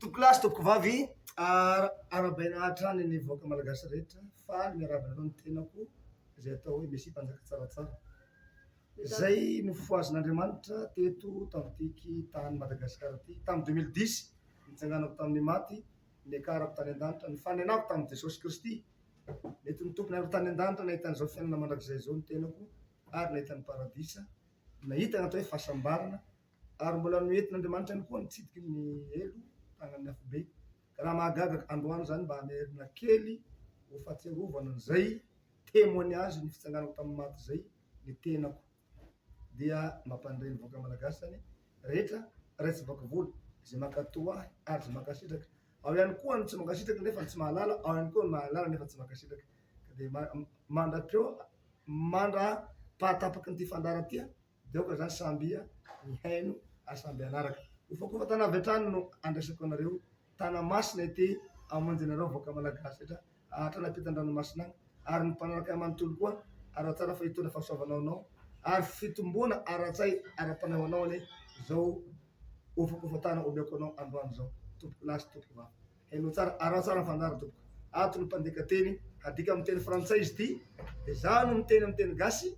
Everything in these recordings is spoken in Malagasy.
Tokolasy tompoko vavy arabaina hatrany ny voaka malagasy rehetra fa ny miarabana aloha ny tenako izay atao hoe Mesia mpanjaka tsaratsara. Zay no foazon'Andriamanitra teto tamin'itiky tany Madagasikara ty tamin'ny 2010 nitsanganako tamin'ny maty niakarako tany an-danitra ny fanenako tamin'i Jesosy Kristy mety ny tompony ary tany an-danitra nahitany zao fiainana mandrakizay zao ny tenako ary nahitany paradisa nahita ny atao hoe fahasambarana ary mbola noentin'Andriamanitra ihany koa nitsidiky ny elo tagnany hafobe ka raha mahagaga androany zany mba hamerina kely ho fahatsiarovana an'izay témoignage ny fitsanganako tamin'ny maty zay ny tenako dia mampandray ny voaka malagasy zany rehetra raitsy voaka vola izay mankatoa ary tsy mankasitraka ao ihany koa ny tsy mankasitraka nefa tsy mahalala ao ihany koa ny mahalala nefa tsy mankasitraka dia mandra-peo mandra-pahatapaky nyity fandara tya deoka zany sambia ny haino ary samby anaraka hofakofa tana avy hatrany no andraisako anareo tana masina ity amonjy anareo voaka malagasy rehetra hatrany ampitan-dranomasina agny ary ny mpanaraka manontolo koa ara-tsara fahitona fahasoavanao anao ary fitombona ara-tsay ara-panao anao ane zao hofakofa tana omeko anao androany zao tompoko lasy tompoko vavy hainao tsara ara-tsara ny fandara tompoko ato ny mpandika teny hadika amin'ny teny frantsay izy ty dia za no miteny amin'ny teny gasy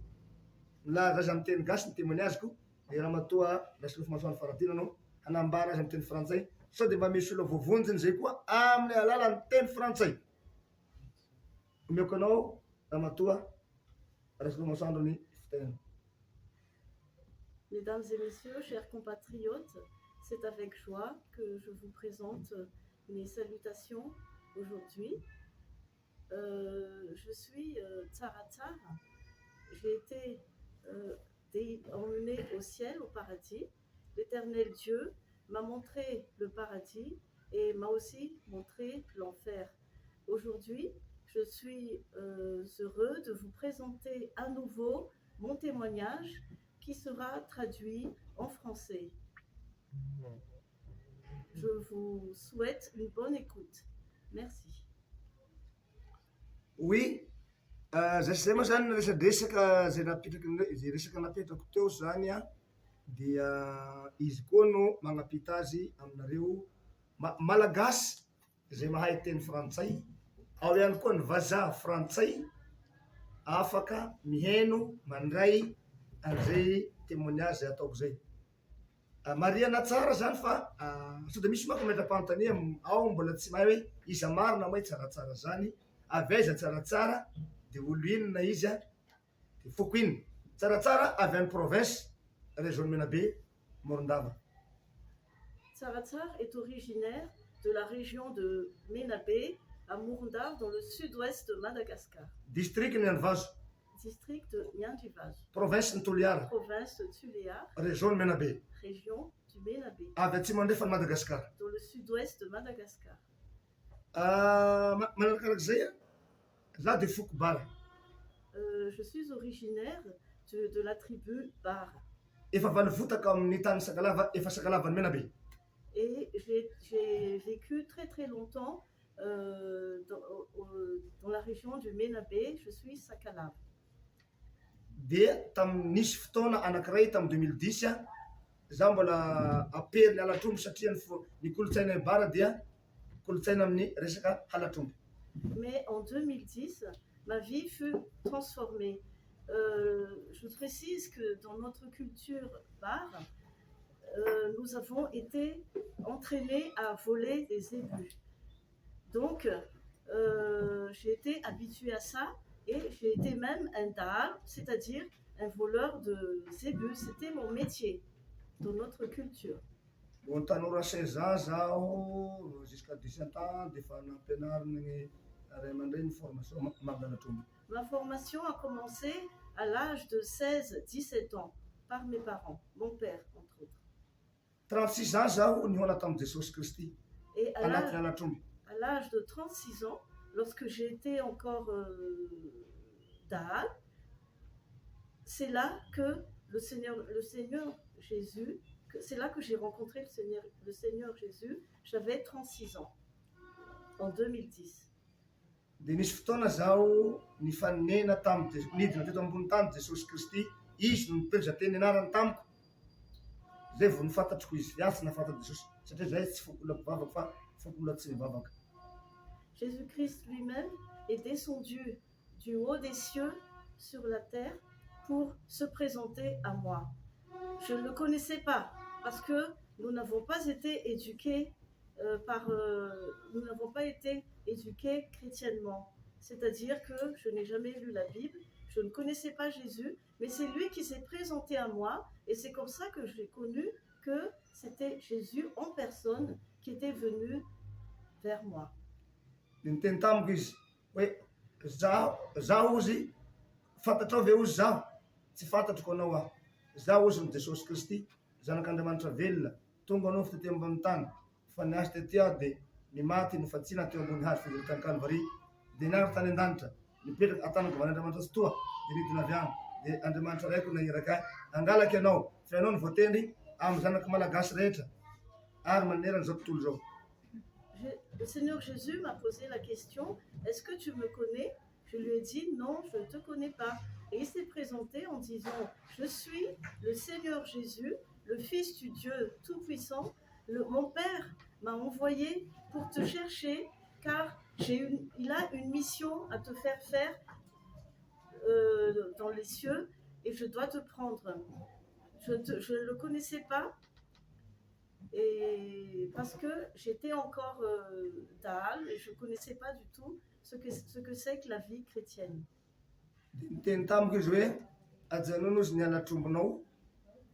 milaza amin'ny teny gasy ny témoignageko dia raha matoa lasy lofo masoany faradina anao hanambara azy amin'ny teny frantsay sao dia mba misy olo voavonjiny zay koa amin'ny alalan'ny teny frantsay omeko anao raha matoa lasy lofo masoandro ny fitenenao. Mesdames et messieurs, chers compatriotes, c'est avec joie que je vous présente mes salutations aujourd'hui. Je suis Tsara Tsara. J'ai été emmenée au ciel, au paradis. L'éternel Dieu m'a montré le paradis et m'a aussi montré l'enfer. Aujourd'hui, je suis heureux de vous présenter à nouveau mon témoignage qui sera traduit en français. Je vous souhaite une bonne écoute. Merci. Oui, zay moa zany resadresaka zay zay resaka napetrako teo zany a dia izy koa no magnapita azy aminareo malagasy zay mahay teny frantsay ao ihany koa ny vazaha frantsay afaka miheno mandray an'izay témoignage zay ataoko zay mariana tsara zany fa sao dia misy manko maindram-panontania ao mbola tsy mahay hoe iza marina moa tsaratsara zany avy aiza tsaratsara dia olo inona izy a dia foko iny tsaratsara avy any province région Menabe Morondava. Tsara Tsara est originaire de la région de Menabe à Morondava dans le sud-ouest de Madagascar. District Nianvazo. District de Niandivazo. Province Ntoliara. Province de Tuléar. Région Menabe. Région du Menabe. Avy atsimo andrefa Madagascar. Dans le sud-ouest de Madagascar. Manarakarak'izay a za dia foko bara. Je suis originaire de la tribu Bara. Efa valivotaka amin'ny tany Sakalava, efa Sakalavan'ny Menabe. Et j'ai vécu très très longtemps dans la région du Menabe. Je suis Sakalava. Dia nisy fotoana anankiray tamin'ny 2010 za mbola aperiny halatromby satria ny kolotsaina bara dia kolotsaina amin'ny resaka halatromby. Mais en 2010, ma vie fut transformée. Je précise que dans notre culture bar, nous avons été entraînés à voler des ébus. Donc, j'ai été habituée à ça et j'ai été même un dahal, c'est-à-dire un voleur de zébus. C'était mon métier dans notre culture. Tanora 16 ans zaho jusqu'à 17 ans dia efa nampianarina ny ray aman-dreny formation mampianatromby. Ma formation a commencé à l'âge de 16-17 ans par mes parents, mon père entre autres. 36 ans zaho nihona tamin'i Jesosy Kristy Et anatin'ny halatromby. à l'âge de 36 ans, lorsque j'étais encore dahal, c'est là que le Seigneur Jésus, c'est là que j'ai rencontré le Seigneur Jésus. J'avais 36 ans, en 2010. Dia nisy fotoana zaho nifanena nidina teto ambony tany Jesosy Kristy izy no nitondra teny anarany tamiko zay vao nifantatroko izy fiasy nafantatra Jesosy satria zay tsy foko olona mpivavaka fa foko olona tsy mivavaka. Jésus-Christ lui-même est descendu du haut des cieux sur la terre pour se présenter à moi. Je ne le connaissais pas parce que nous n'avons pas été éduqués nous n'avons pas été éduqués chrétiennement. C'est-à-dire que je n'ai jamais lu la Bible, je ne connaissais pas Jésus, mais c'est lui qui s'est présenté à moi et c'est comme ça que j'ai connu que c'était Jésus en personne qui était venu vers moi. Niteny tamiko izy hoe zaho ozy fantatrao ve ozy zaho tsy fantatroko anao aho, zaho ozy ny Jesosy Kristy zanak'Andriamanitra velona tonga anao fitety ambony tany fa niasa tety aho de nimaty nofatsina teo ambony hazo fivelitany Kalvari de niara tany an-danitra nipetraka atanako van'Andriamanitra sy toa de nidina avy agny de Andriamanitra raiko nahiraka ahy angalaky ianao fa ianao ny voatendry amin'ny zanaky malagasy rehetra ary manerana zao tontolo zao. Le Seigneur Jésus m'a posé la question, est-ce que tu me connais? Je lui ai dit, non, je ne te connais pas. Et il s'est présenté en disant, je suis le Seigneur Jésus, le Fils du Dieu Tout-Puissant. Mon Père m'a envoyé pour te chercher, car il a une mission à te faire dans les cieux, et je dois te prendre. Je ne le connaissais pas, et parce que j'étais encore Dahal et je ne connaissais pas du tout ce que c'est que la vie chrétienne. Niteny tamiko izy hoe ajanona ozy niala trombonao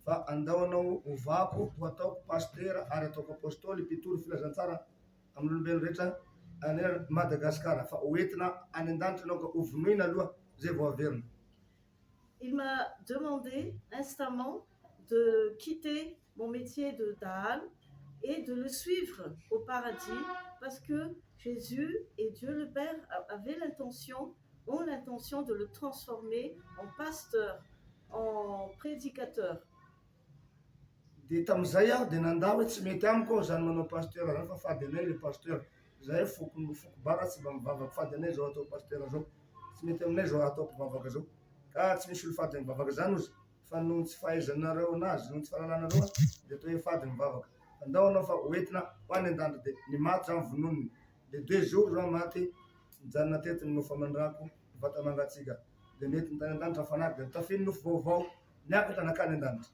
fa andao anao ovako ho ataoko pasteur ary ataoko apôstôly mpitory filazantsara amin'ny olombelo rehetra any Madagasikara fa hoentina any an-danitra anao ka hovonoina aloha zay vao averina. Il m'a demandé instamment de quitter mon métier de Dahal et de le suivre au paradis parce que Jésus et Dieu le Père ont l'intention de le transformer en pasteur, en prédicateur. De tamin'izay aho de nandao hoe tsy mety amiko aho zany manao pasteur zany fa fady anay le pasteur zay foko bara tsy mba mivavaka fady anay zao atao pasteur zao tsy mety aminay zao ataoko mivavaka zao ka tsy misy olo fady mivavaka zany ozy fa noho tsy fahaizanareo anazy noho tsy fahalalànareo de atao hoe fady mivavaka andao anao fa hoentina ho any an-dandra de nimaty zany vononiny de 2 jours zao maty mijanona tety ny nofo amandrako vata mangatsiaka de mety nitany an-danitra fanaky de tafiny nofo vaovao niakatra nakany an-danitra.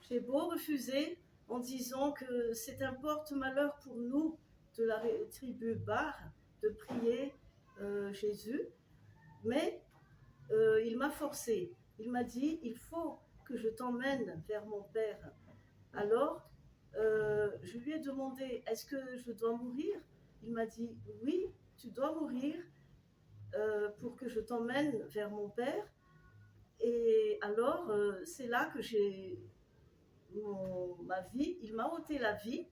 J'ai beau refuser en disant que c'est un porte-malheur pour nous de la tribu Bar de prier Jésus, mais il m'a forcé. Il m'a dit, il faut que je t'emmène vers mon Père. Alors, je lui ai demandé, est-ce que je dois mourir? Il m'a dit, oui, tu dois mourir pour que je t'emmène vers mon Père. Et alors, c'est là que j'ai ma vie, il m'a ôté la vie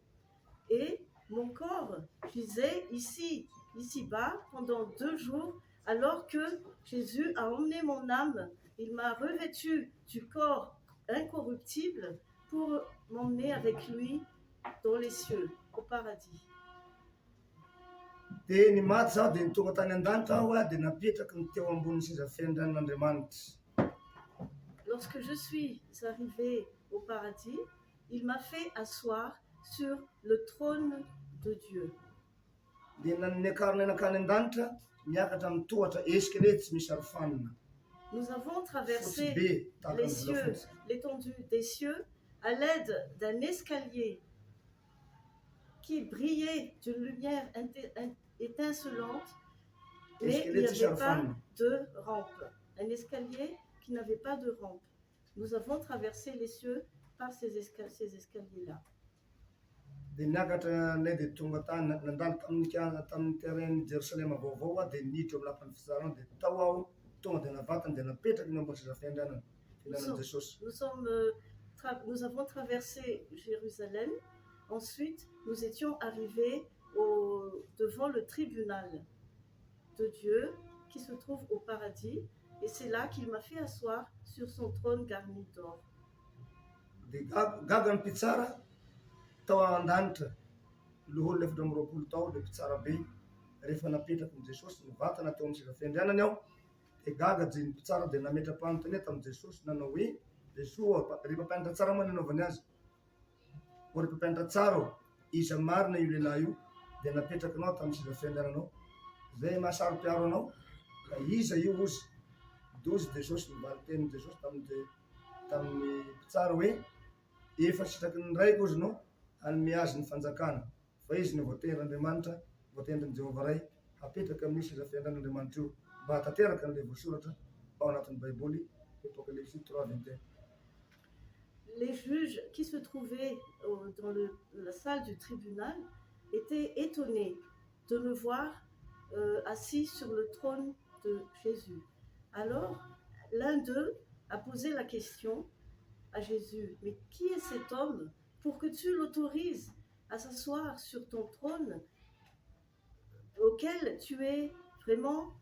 et mon corps gisait ici-bas pendant 2 jours, alors que Jésus a emmené mon âme. Il m'a revêtu du corps incorruptible pour m'emmener avec lui dans les cieux, au paradis. De nimaty zaho de nitonga tany an-danitra aho de napetraky ny teo ambony seza fiandrian'Andriamanitra. Lorsque je suis arrivée au paradis, il m'a fait asseoir sur le trône de Dieu. De naniakarina nakany an-danitra niakatra amin'ny tohatra escalier tsy misy arofanina. Nous avons traversé les cieux, l'étendue des cieux, à l'aide d'un escalier qui brillait d'une lumière étincelante, mais il n'y avait pas de rampe. Un escalier qui n'avait pas de rampe. Nous avons traversé les cieux par ces escaliers-là. De niakatra nay de tonga tany nandalo tamin'ny terrain Jerusalema vaovao aho de niditra amin'ny lapan'ny fizarana de tao aho tonga de navatana de napetraky ny ambony seza fiandrianana fihinanana Jesosy. Nous avons traversé Jérusalem. Ensuite, nous étions arrivés devant le tribunal de Dieu qui se trouve au paradis. Et c'est là qu'il m'a fait asseoir sur son trône garni d'or. De gaga ny mpitsara tao an-danitra loholo le 20 tao le mpitsara be rehefa napetraky ny Jesosy nivatana teo amin'ny seza fiandrianany aho de gaga ny mpitsara de nametra-panontania tamin'i Jesosy nanao hoe Jesoa rehefa mpianatra tsara moa nanaovany azy ory mpampianatra tsara ô, iza marina io lehilahy io dia napetrakinao tamin'ny seza fiandriananao, zay mahasaro-piaro anao, ka iza io ozy. Dozy Jesosy nivaly tenin'i Jesosy tamin'ny mpitsara hoe efa sitraky ny raiko ozy no hanome azy ny fanjakana, fa izy ny voatenin'Andriamanitra, voatenin'i Jehovah ray, hapetraka amin'ny seza fiandrian'Andriamanitra io, mba hatateraka an'ilay voasoratra ao anatin'ny Baiboly, Apocalypse 3:21. Les juges qui se trouvaient dans la salle du tribunal étaient étonnés de me voir assis sur le trône de Jésus. Alors, l'un d'eux a posé la question à Jésus, mais qui est cet homme pour que tu l'autorises à s'asseoir sur ton trône auquel tu es vraiment...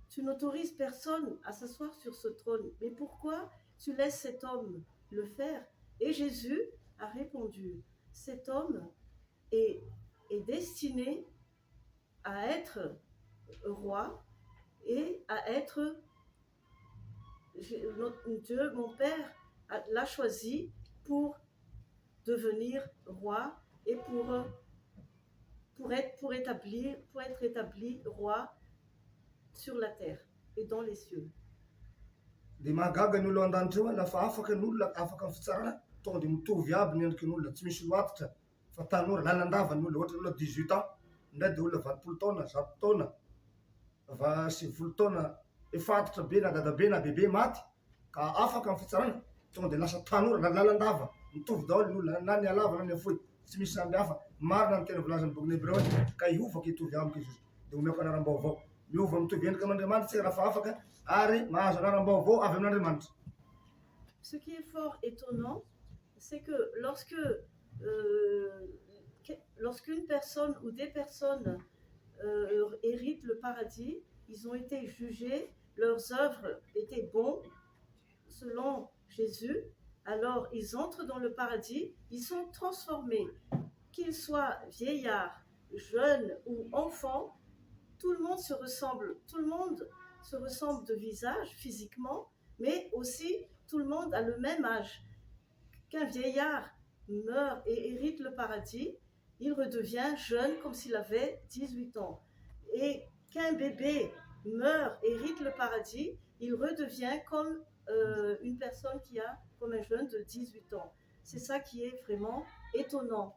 tu n'autorises personne à s'asseoir sur ce trône, mais pourquoi tu laisses cet homme le faire? Et Jésus a répondu, cet homme est destiné à être roi et à être... Dieu, mon Père, l'a choisi pour devenir roi et pour être établi roi sur la terre et dans les cieux. Dia mahagaga ny olo an-danitra io lafa afaka ny olona afaka amin'ny fitsarana tonga dia mitovy aby ny endriky ny olona, tsy misy loatitra fa tanora lalandava ny olona, ohatra ny olona 18 ans, indray dia olona 20 taona, 100 taona, 70 taona, efa antitra be na dadabe na bebe maty ka afaka amin'ny fitsarana tonga dia lasa tanora na lalandava, mitovy daholo ny olona na ny alava na ny afohy, tsy misy samby hafa. Marina ny tena volazan'ny bokin'ny Hebreo ka iovaka hitovy amiko Jesosy dia omeko anaram-baovao, miova mitovy endrika amin'Andriamanitra tsika raha afaka ary mahazo anaram-baovao avy amin'Andriamanitra. Ce qui est fort étonnant, c'est que lorsqu'une personne ou des personnes héritent le paradis, ils ont été jugés, leurs œuvres étaient bonnes selon Jésus, alors ils entrent dans le paradis, ils sont transformés, qu'ils soient vieillards, jeunes ou enfants, tout le monde se ressemble de visage physiquement, mais aussi tout le monde a le même âge. Qu'un vieillard meurt et hérite le paradis, il redevient jeune comme s'il avait 18 ans. Et qu'un bébé meurt et hérite le paradis, il redevient comme une personne qui a comme un jeune de 18 ans. C'est ça qui est vraiment étonnant.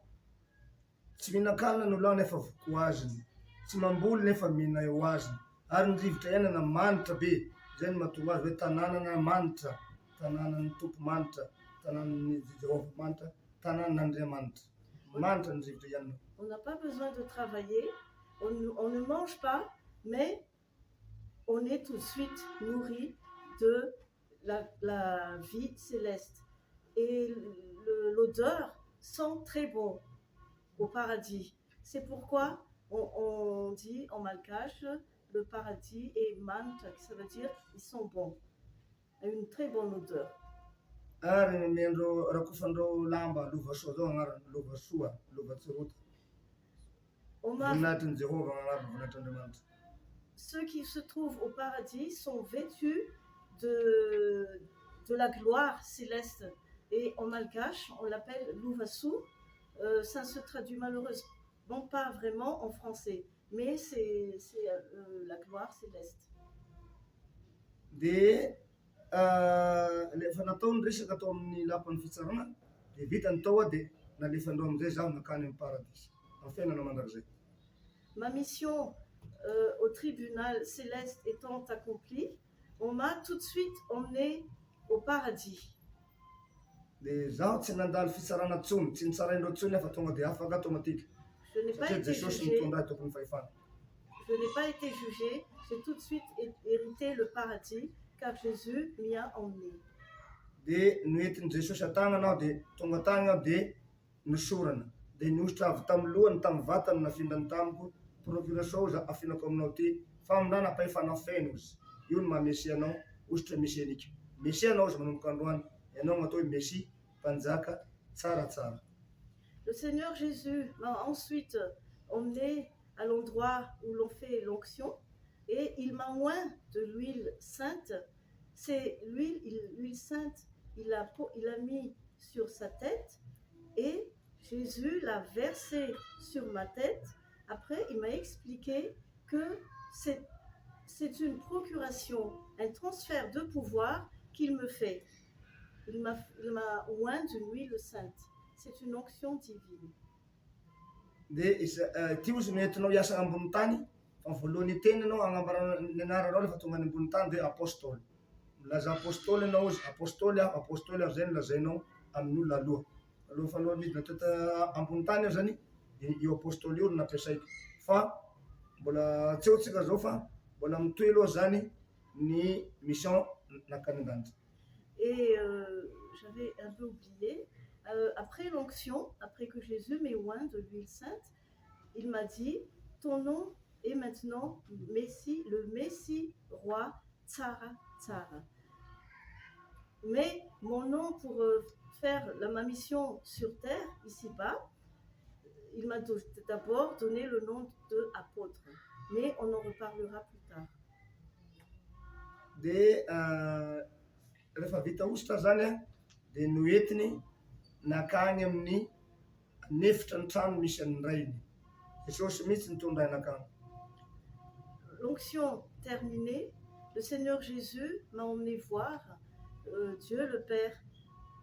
Tsy mihinan-kanina ny olo nefa voky aziny, tsy mamboly nefa mihina eo aziny, ary ny rivotra iainana manitra be, zay no mahatonga azy hoe tanànana manitra, tanànan'ny tompo manitra, tanànan'ny Jehovah manitra, tanànan'Andriamanitra, manitra ny rivotra iainana. On n'a pas besoin de travailler, on ne mange pas, mais on est tout de suite nourri de la vie céleste. Et l'odeur sent très bon au paradis. C'est pourquoi on dit en malgache le paradis est mant, ça veut dire ils sont bons, une très bonne odeur. Ary mendro rakofandreo lamba lova soa zao agnarany, lova soa, lova tsirota. Voninahitr'i Jehovah agnarany, voninahitr'Andriamanitra. Ceux qui se trouvent au paradis sont vêtus de la gloire céleste. Et en malgache, on l'appelle Louvasu. Ça se traduit malheureusement pas vraiment en français, mais c'est la gloire céleste. Dia efa nataony resaka atao amin'ny lapan'ny fitsarana dia vitany tao dia nalefandreo amin'izay zaho nakany amin'ny paradis amin'ny fiainana mandrakizay. Ma mission au tribunal céleste étant accomplie, on m'a tout de suite emmené au paradis. Dia zaho tsy nandalo fitsarana tsony, tsy nitsaraindreo tsony afa tonga dia afaka automatique. Satria Jesosy mitondra tokony fahefana. Je n'ai pas été jugé, j'ai tout de suite hérité le paradis car Jésus m'y a emmené. Dia noentin'i Jesosy an-tagna anao dia tonga tagny aho dia nosorana dia niositra avy tamin'ny lohany tamin'ny vatany nafindrany tamiko procuration za afinako aminao ty famondrana am-pahefana feno izy io no maha-mesia anao ositra mesianika mesia anao izy manomboka androany ianao atao hoe mesia mpanjaka tsaratsara. Le Seigneur Jésus m'a ensuite emmené à l'endroit où l'on fait l'onction et il m'a oint de l'huile sainte. C'est l'huile sainte, il a mis sur sa tête et Jésus l'a versé sur ma tête. Après, il m'a expliqué que c'est une procuration, un transfert de pouvoir qu'il me fait. Il m'a oint d'une huile sainte. C'est une onction divine. Dia ty ozy noentinao hiasa ambony tany fa voalohany teny anao agnambarana ny anaranao rehefa tonga any ambony tany dia apôstôly. Milaza apôstôly anao izy, apôstôly aho zay no lazainao amin'ny olona aloha. Aloha faloha midina teto ambony tany aho zany, io apôstôly io no nampiasaiko. Fa mbola tsy eo tsika zao fa mbola mitohy aloha zany ny mission nakany an-danja. Et j'avais un peu oublié, après l'onction, après que Jésus m'ait oint de l'huile sainte, il m'a dit, ton nom est maintenant Messie, le Messie roi Tsara Tsara. Mais mon nom pour faire ma mission sur terre, ici-bas, il m'a d'abord donné le nom d'apôtre. Mais on en reparlera plus tard. Dia rehefa vita ositra zany a, dia noentiny nakany amin'ny nefitra ny trano misy an'ny rainy. Jesosy mihitsy nitondra anakany. L'onction terminée, le Seigneur Jésus m'a emmené voir Dieu le Père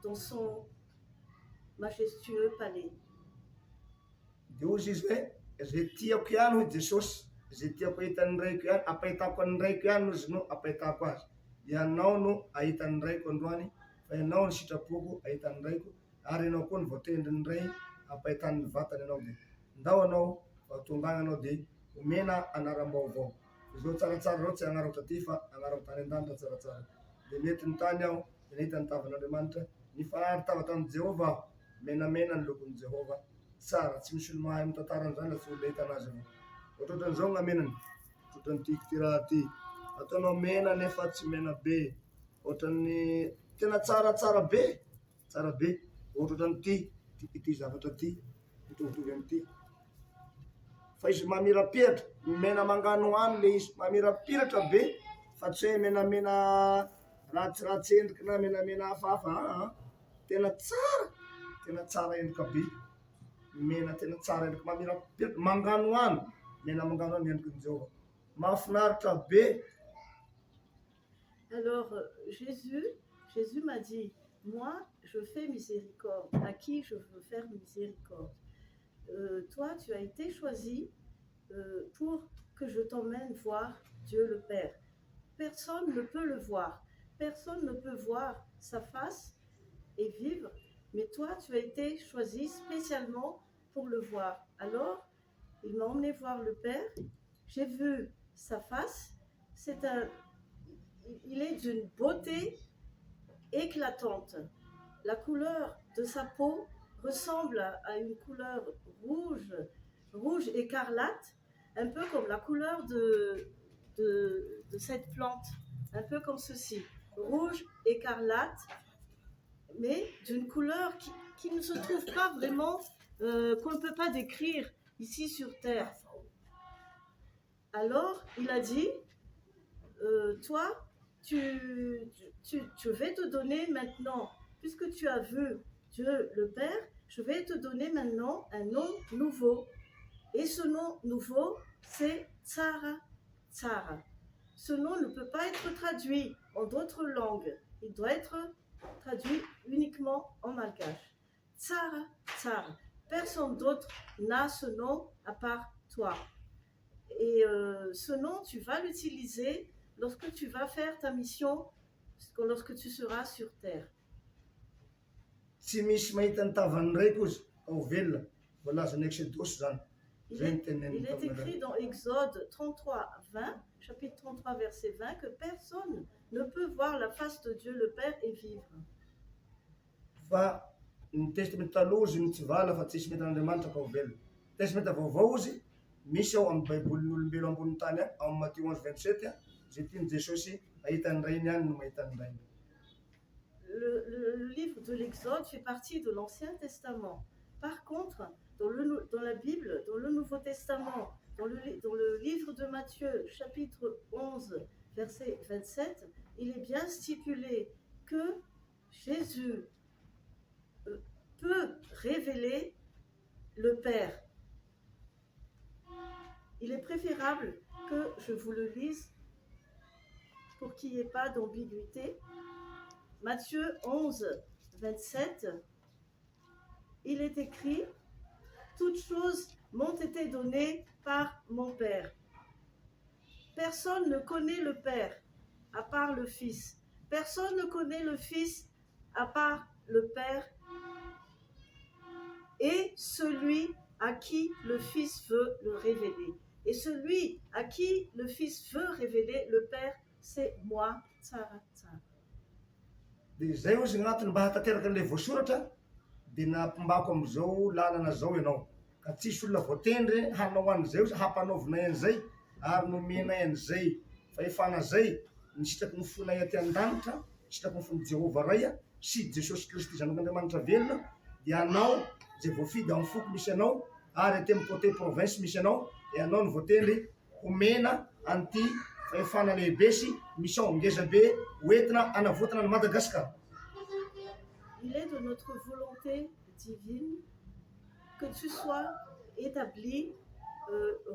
dans son majestueux palais. Dia ozy izy hoe zay tiako ihany hoy Jesosy, zay tiako hitan'ny raiko ihany, apahitako an'ny raiko ihany izy no apahitako azy. Ianao no ahitan'ny raiko androany, fa ianao no sitrapoko ahitan'ny raiko, ary ianao koa no voatendrin'ny ray apahitan'ny vatany ianao. Dia ndao anao tonga anao dia omena anaram-baovao. Izao tsaratsara rao tsy agnarako taty fa agnarako tany an-danitra tsaratsara. Dia mety ny tany aho dia nahita ny tavan'Andriamanitra, nifahary tava tamin'i Jehova aho, menamena ny lokon'i Jehova. Tsara, tsy misy olo mahay mitantara an'izany la tsy olona hita anazy avao. Ohatran'izao gn'amenany, ohatran'ity ty raha ty, ataonao mena nefa tsy mena be, ohatran'ny tena tsaratsara be, tsara be, ohatran'ity, ity zavatra ty, mitovitovy amin'ity. Fa izy mamirapiratra, mena mangano any le izy, mamirapiratra be, fa tsy hoe menamena ratsiratsy endriky na menamena hafahafa, tena tsara endrika be, mena tena tsara endrika mamirapiratra, mangano any, mena mangano any endriky Jehova, mahafinaritra be. Alors Jésus m'a dit, moi je fais miséricorde, à qui je veux faire miséricorde. Toi tu as été choisi pour que je t'emmène voir Dieu le Père. Personne ne peut le voir, personne ne peut voir sa face et vivre, mais toi tu as été choisi spécialement pour le voir. Alors il m'a emmené voir le Père, j'ai vu sa face, il est d'une beauté éclatante. La couleur de sa peau ressemble à une couleur rouge écarlate, un peu comme la couleur de cette plante, un peu comme ceci, rouge écarlate, mais d'une couleur qui ne se trouve pas vraiment, qu'on ne peut pas décrire ici sur terre. Alors il a dit, toi, je vais te donner maintenant, puisque tu as vu Dieu le Père, je vais te donner maintenant un nom nouveau. Et ce nom nouveau, c'est Tsara Tsara. Ce nom ne peut pas être traduit en d'autres langues. Il doit être traduit uniquement en malgache. Tsara Tsara. Personne d'autre n'a ce nom à part toi. Et ce nom, tu vas l'utiliser lorsque tu vas faire ta mission, lorsque tu seras sur terre. Tsy misy mahita ny tavan'ny raiko izy, ao velona, voalaza ny Exodus zany. Il est écrit dans Exode 33, 20, chapitre 33, verset 20, que personne ne peut voir la face de Dieu le Père et vivre. Fa ny testamenta taloha izy mitsivala fa tsisy mety an'Andriamanitra ka ho velona. Testamenta vaovao izy, misy ao amin'ny baibolin'olombelo ambony tany any, ao amin'ny Matthieu 11:27, zay tiany Jesosy ahitan'ny rainy ihany no mahitan'ny rainy. Le livre de l'Exode fait partie de l'Ancien Testament. Par contre, dans la Bible, dans le Nouveau Testament, dans le livre de Matthieu, chapitre 11, verset 27, il est bien stipulé que Jésus révéler le Père. Il est préférable que je vous le lise pour qu'il n'y ait pas d'ambiguïté. Matthieu 11, 27, il est écrit « Toutes choses m'ont été données par mon Père. Personne ne connaît le Père à part le Fils. Personne ne connaît le Fils à part le Père et celui à qui le Fils veut le révéler. Et celui à qui le Fils veut révéler le Père, c'est moi, tsara tsara. » Dia zay ozy gn'antony mba hatateraka an'ilay voasoratra dia nampimbako amin'izao lalana zao ianao ka tsisy olona voatendry hanao an'izay ozy hampanaovinay an'izay ary nomenay an'izay fahefana zay nisitraky ny fonay aty an-danitra, nisitraky ny fon'i Jehovah ray sy Jesosy Kristy zanak'Andriamanitra velona dia anao zay voafidy amin'ny foko misy anao ary aty amin'ny côté province misy anao dia anao no voatendry homena an'ity fahefana lehibe sy mission ngeza be hoentina hanavotana ny Madagasikara. Il est de notre volonté divine que tu sois établi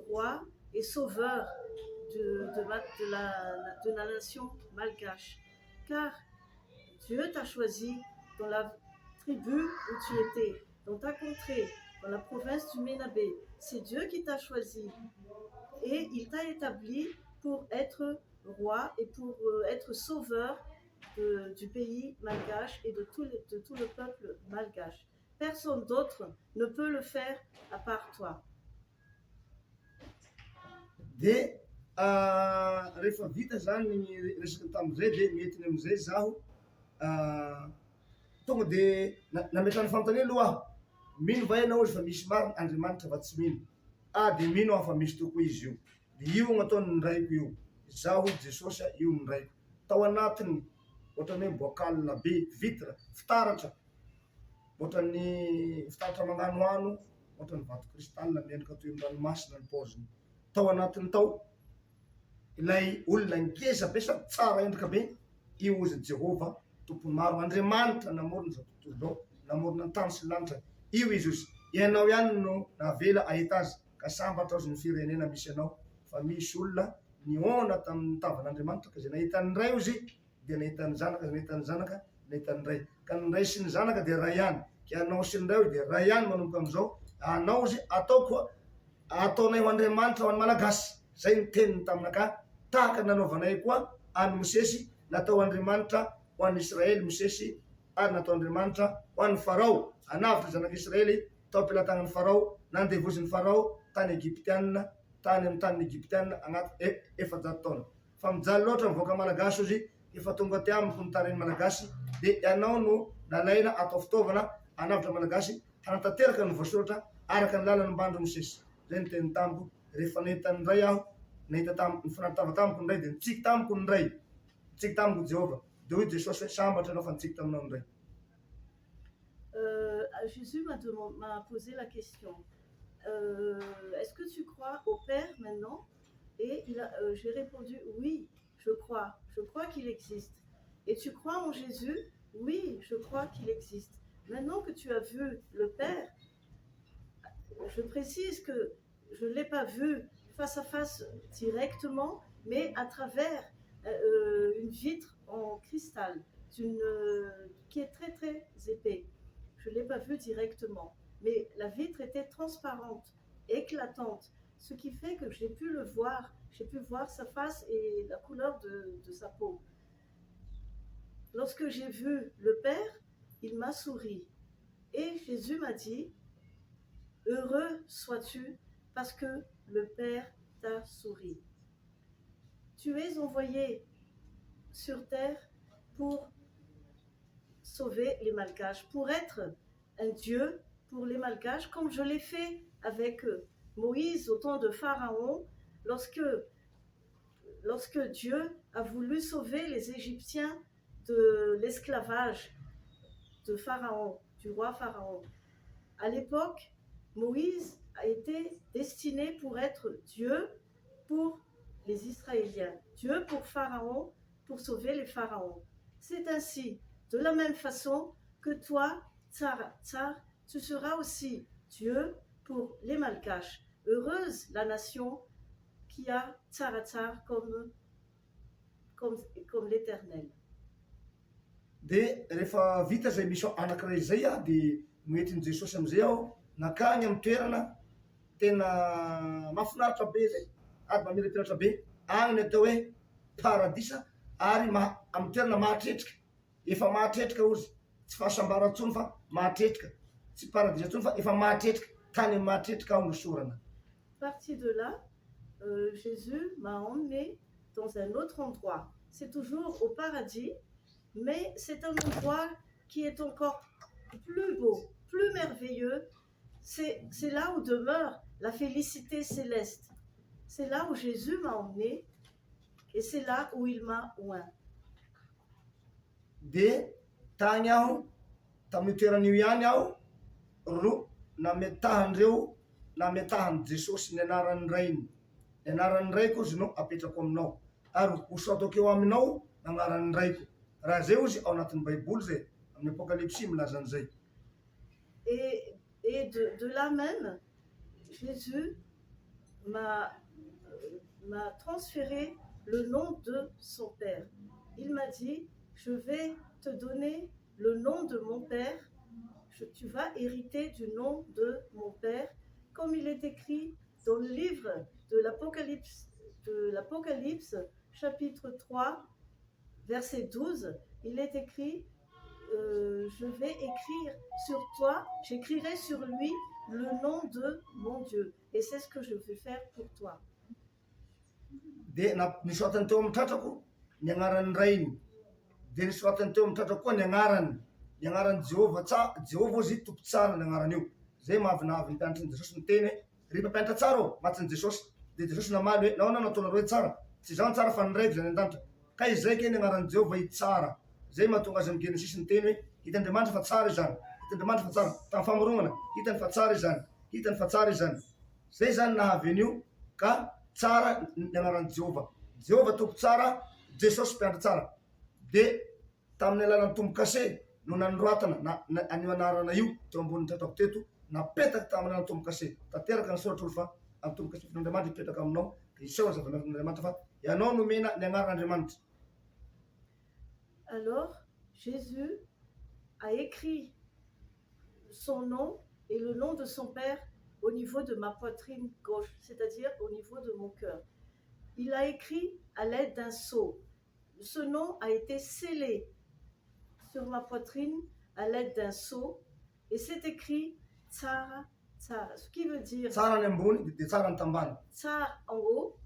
roi et sauveur de la nation malgache. Car Dieu t'a choisi dans la tribu où tu étais, dans ta contrée, dans la province du Ménabé. C'est Dieu qui t'a choisi et il t'a établi pour être roi et pour être sauveur du pays malgache et de tout le peuple malgache. Personne d'autre ne peut le faire à part toi. Dia rehefa vita zany ny resaka tamin'izay dia mietiny amin'izay zaho tonga dia nametrany fanontania aloha aho, mino va ianao izy fa misy marina Andriamanitra va tsy mino? Dia mino aho fa misy tokoa izy io. Dia io gn'ataony nindraiko io, zaho Jesosy io nindraiko tao anatiny ohatrany hoe boakala be vitre fitaratra, ohatrany fitaratra mangano ano, ohatrany vato kristal miendrika toy ny ranomasina ny paoziny tao anatiny tao. Ilay olona ngeza be sady tsara endrika be, io ozy Jehovah tompony maro, Andriamanitra namorona zao tontolo zao, namorona ny tany sy ny lanitra, io izy ozy. Ianao ihany no navela ahita azy ka sambatra ozy ny firenena misy anao fa misy olona niona tamin'ny tavan'Andriamanitra ka zay nahita ny ray ozy dia nahita ny zanaka, zay nahita ny zanaka nahita ny ray, ka ny ray sy ny zanaka dia ray ihany, ka anao sy ny ray dia ray ihany manomboka amin'izao. Anao ozy ataoko ataonay ho Andriamanitra ho an'ny Malagasy, zay ny teniny taminaka, tahaka nanaovanay koa any Mosesy natao Andriamanitra ho an'ny Israely Mosesy, ary natao Andriamanitra ho an'ny Farao, anavitra zanak'Israely tao am-pelantanan'ny Farao, nandevozin'ny Farao tany Egyptianina, tany amin'ny tanin'ny Egyptianina agnaty efajato taona. Fa mijaly loatra mivoaka malagasy ozy efa tonga ty amiko ny taren'ny malagasy dia ianao no nalaina atao fitaovana anavitra malagasy hanatanteraka ny voasoratra araka ny lalany mbandro Mosesy. Zay ny teny tamiko rehefa nahita ny ray aho, nahita ny fanatava tamiko ny ray dia nitsiky tamiko ny ray, nitsiky tamiko Jehovah dia hoy Jesosy hoe sambatra anao fa nitsiky taminao ny ray. Jésus m'a posé la question, est-ce que tu crois au Père maintenant? Et j'ai répondu, oui, je crois qu'il existe. Et tu crois en Jésus? Oui, je crois qu'il existe. Maintenant que tu as vu le Père, je précise que je ne l'ai pas vu face à face directement, mais à travers une vitre en cristal, qui est très très épais. Je ne l'ai pas vu directement, mais la vitre était transparente, éclatante, ce qui fait que j'ai pu le voir, j'ai pu voir sa face et la couleur de sa peau. Lorsque j'ai vu le Père, il m'a souri. Et Jésus m'a dit, « Heureux sois-tu parce que le Père t'a souri. Tu es envoyé sur terre pour sauver les Malgaches, pour être un Dieu pour les Malgaches, comme je l'ai fait avec Moïse au temps de Pharaon, lorsque Dieu a voulu sauver les Égyptiens de l'esclavage de Pharaon, du roi Pharaon. À l'époque, Moïse a été destiné pour être Dieu pour les Israéliens, Dieu pour Pharaon, pour sauver les pharaons. C'est ainsi, de la même façon que toi, Tsar, tu seras aussi Dieu pour les Malgaches. Heureuse la nation qui a Tsar Tsar comme l'Éternel. Dia rehefa vita zay misy anankiray zay dia noentin'i Jesosy amizay aho nakany amin'ny toerana tena mahafinaritra be zay ary mamirapiratra be agny ny atao hoe paradisa ary amin'ny toerana mahatretrika efa mahatretrika ozy tsy fahasambara ntsony fa mahatretrika tsy paradisa ntsony fa efa mahatretrika tany amin'ny mahatretrika ao no sorana. Parti de là, Jésus m'a emmené dans un autre endroit. C'est toujours au paradis, mais c'est un endroit qui est encore plus beau, plus merveilleux. C'est là où demeure la félicité céleste. C'est là où Jésus m'a emmené et c'est là où il m'a oint. Dia tany aho tamin'ny toeran'io ihany aho ro nametahandreo nametahan'i Jesosy ny anaran'ny rainy. Ny anaran'ny raiko izy no apetrako aminao ary hosoatako eo aminao anaran'ny raiko. Raha zay ozy ao anatin'ny baiboly zay amin'ny apokalypsy milaza an'izay. Et de là même, Jésus m'a transféré le nom de son Père. Il m'a dit, je vais te donner le nom de mon Père, tu vas hériter du nom de mon Père, comme il est écrit dans le livre de l'Apocalypse, chapitre 3, verset 12, il est écrit, je vais écrire sur toi, j'écrirai sur lui le nom de mon Dieu. Et c'est ce que je vais faire pour toi. Dia nisoratany teo amin'ny tratrako ny anaran'ny rainy. Dia nisoratany teo amin'ny tratrako koa ny anaran'ny Jehova Jehova ozy tompo tsara ny anarany io. Zay mahavinavy ny mpianatry ny Jesosy miteny hoe rehefa mpianatra tsara ao matsin'i Jesosy dia Jesosy namaly hoe nahoana nataonareo hoe tsara tsy izao ny tsara fa ny raiky zany an-danitra ka izay ke ny anaran'i Jehova i tsara. Zay mahatonga azy amin'ny Genesis ny teny hoe hitandriamanitra fa tsara izany, hitandriamanitra fa tsara tamin'ny famoronana hitany fa tsara izany, hitany fa tsara izany. Zay zany nahavy an'io ka tsara ny anaran'i Jehova. Jehova tompo tsara, Jesosy mpiandry tsara. Dia tamin'ny alalan'ny tombo-kase no nanoratana an'io anarana io teo ambony tratrako teto napetaka tamin'ny alalan'ny tombo-kase. Tanteraka ny soratra olo fa amin'ny tombo-kase fitin'Andriamanitra hipetraka aminao dia iseho ny zava-miafin'Andriamanitra fa ianao nomena ny anaran'Andriamanitra. Alors, Jésus a écrit son nom et le nom de son Père au niveau de ma poitrine gauche, c'est-à-dire au niveau de mon cœur. Il a écrit à l'aide d'un sceau. Ce nom a été scellé sur ma poitrine à l'aide d'un sceau et c'est écrit Tsara Tsara, ce qui veut dire Tsara ny ambony dia tsara ny tambany. Tsar en haut.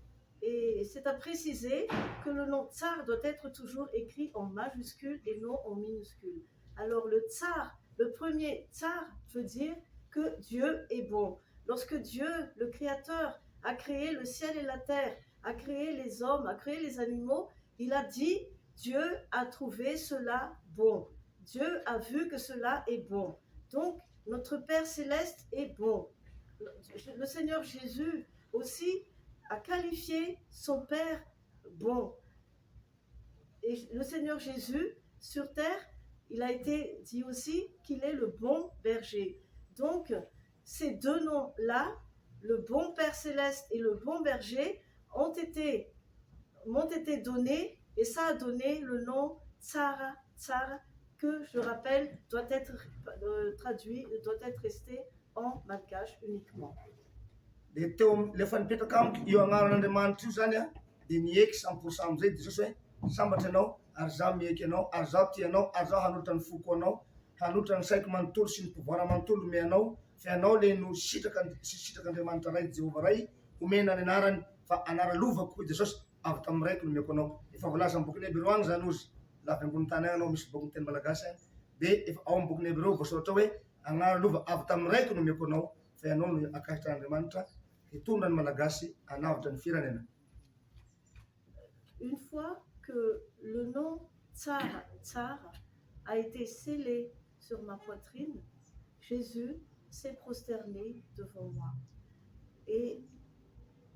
Et c'est à préciser que le nom Tsar doit être toujours écrit en majuscule et non en minuscule. Alors le Tsar, le premier Tsar veut dire que Dieu est bon. Lorsque Dieu, le Créateur, a créé le ciel et la terre, a créé les hommes, a créé les animaux, il a dit, Dieu a trouvé cela bon. Dieu a vu que cela est bon. Donc, notre Père Céleste est bon. Le Seigneur Jésus aussi a qualifié son Père bon. Et le Seigneur Jésus, sur terre, il a été dit aussi qu'il est le bon berger. Donc, ces deux noms-là, le bon Père Céleste et le bon berger, m'ont été donnés et ça a donné le nom Tsara Tsara, que je rappelle doit être traduit, doit être resté en malgache uniquement. Dia teo lefa nipetraka amiko io agnaran'Andriamanitra io zany dia nieky 100% amizay Jesosy hoe sambatra ianao ary zaho mieky anao ary zaho tianao ary zaho hanolotra ny foko anao, hanolotra ny saiko manontolo sy ny pouvoir manontolo omenao fa ianao le no sitrak'Andriamanitra ray Jehova ray omena ny anarany fa anara-lovako i Jesosy avy tamin'ny raiko no omeko anao. Efa voalaza amin'ny bokin'ny Hébreu agny zany ozy lavy ambony tany agny anao misy boky teny malagasy agny dia efa ao amin'ny bokin'ny Hébreu voasoratra hoe anara-lova avy tamin'ny raiko no omeko anao fa ianao no akasitr'Andriamanitra hitondra ny malagasy hanavitra ny firenena. Une fois que le nom Tsar Tsar a été scellé sur ma poitrine, Jésus s'est prosterné devant moi. Et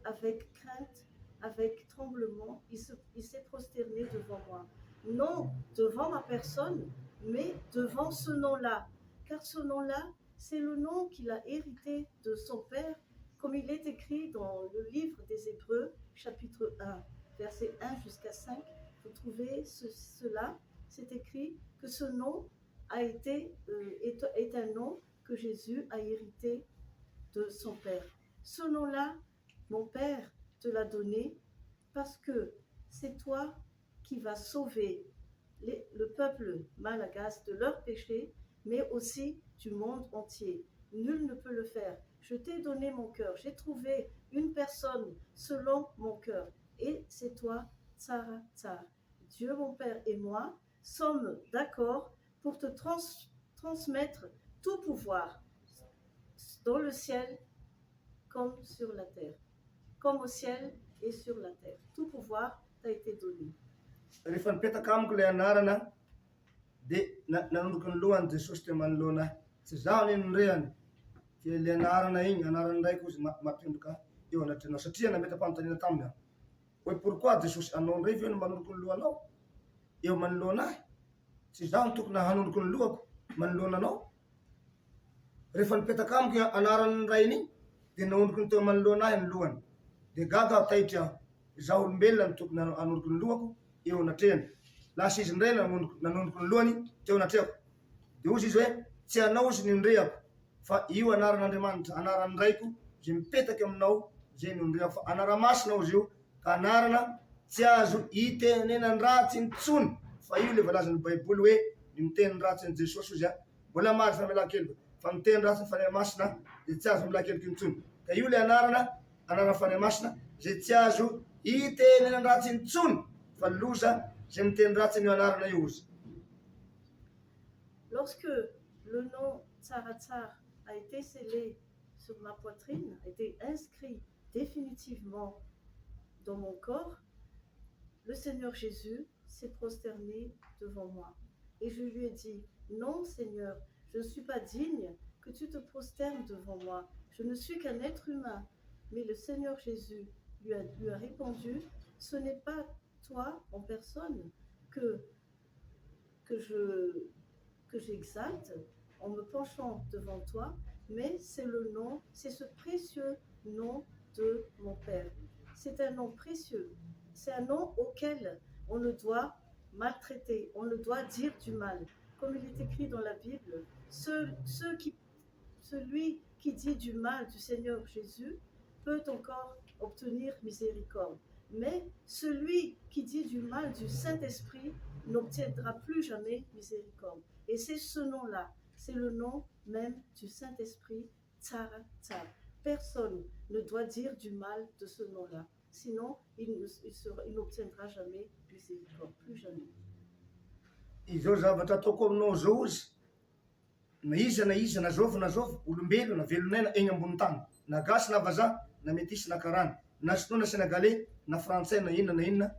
avec crainte, avec tremblement, il s'est prosterné devant moi. Non devant ma personne, mais devant ce nom-là. Car ce nom-là, c'est le nom qu'il a hérité de son père, comme il est écrit dans le livre des Hébreux, chapitre 1, versets 1 jusqu'à 5. Vous trouvez cela, c'est écrit que ce nom est un nom que Jésus a hérité de son père. Ce nom-là, mon père te l'a donné parce que c'est toi qui vas sauver le peuple malagasy de leurs péchés, mais aussi du monde entier. Nul ne peut le faire. Je t'ai donné mon cœur. J'ai trouvé une personne selon mon cœur. Et c'est toi, Tsara Tsar. Dieu, mon Père et moi sommes d'accord pour te transmettre tout pouvoir dans le ciel comme sur la terre. Comme au ciel et sur la terre. Tout pouvoir t'a été donné. Rehefa nipetaka amiko ilay anarana dia nanondroko ny lohany Jesosy teo manoloana tsy zaho ny nirehany fa ilay anarana igny anarany raiko izy mampindoka eo anatrenao satria nametam-panontaniana taminy aho hoe pourquoi Jesosy anao ndray ve no manondroko ny lohanao eo manoloana ahy tsy zaho ny tokony hanondroko ny lohako manoloana anao rehefa nipetaka amiko anarany rainy igny dia naondroko ny teo manoloana ahy ny lohany dia gaga aho tahitry aho zaho olombelona ny tokony hanondroko ny lohako eo anatrehany lasa izy indray nanondroko ny lohany teo anatrehako dia ozy izy hoe tsy anao izy nindrehako fa io anaran'Andriamanitra anarany raiko zay mipetaka aminao zay nindrehako fa anara-masinao izy io ka anarana tsy azo itenenany ratsy intsony fa io le voalazan'ny baiboly hoe ny miteny ratsy ny Jesosy izy mbola maro famelan-keloka fa miteny ratsy ny fanahy masina dia tsy azo melan-keloka intsony ka io le anarana fanahy masina zay tsy azo itenenany ratsy intsony fa loza zay miteny ratsy ny anarana io izy. Lorsque le nom Tsara Tsar a été scellé sur ma poitrine, a été inscrit définitivement dans mon corps, le Seigneur Jésus s'est prosterné devant moi. Et je lui ai dit, non Seigneur, je ne suis pas digne que tu te prosternes devant moi. Je ne suis qu'un être humain. Mais le Seigneur Jésus lui a répondu, ce n'est pas toi en personne que j'exalte en me penchant devant toi, mais c'est le nom, c'est ce précieux nom de mon Père. C'est un nom précieux, c'est un nom auquel on ne doit maltraiter, on ne doit dire du mal. Comme il est écrit dans la Bible, celui qui dit du mal du Seigneur Jésus peut encore obtenir miséricorde. Mais celui qui dit du mal du Saint-Esprit n'obtiendra plus jamais miséricorde. Et c'est ce nom-là, c'est le nom même du Saint-Esprit, Tsara Tsar. Personne ne doit dire du mal de ce nom-là, sinon il n'obtiendra jamais miséricorde, plus jamais. Izao zavatra ataoko aminao zao izy na iza na zao olombelo na velonaina eny ambony tany na gasy na vazaha na métis na karana na sinoa na sénégalais na frantsay na inona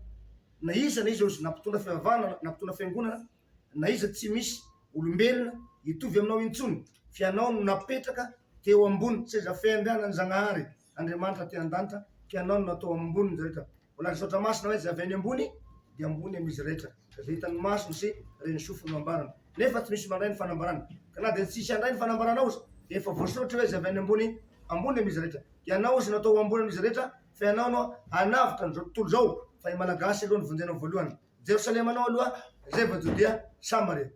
na iza izy na mpitondra fivavahana na mpitondra fiangonana na iza tsy misy olombelona hitovy aminao intsony fa ianao no napetraka teo ambony seza fiandrianany Zagnahary Andriamanitra te an-danitra ka ianao no natao ambony izy rehetra mbola nisaotra masina hoe zay avy any ambony dia ambony amin'izy rehetra zay hitan'ny masony sy reny sofiny ambarana nefa tsy misy mandray ny fanambarana ka na dia tsisy andray ny fanambaranao izy dia efa voasoratra hoe zay avy any ambony amin'izy rehetra ianao izy natao ambony amin'izy rehetra fa ianao no hanavitra n'izao tontolo zao fa i malagasy aloha ny vonjena voalohany Jerosalema anao aloha zay va Judea Samaria.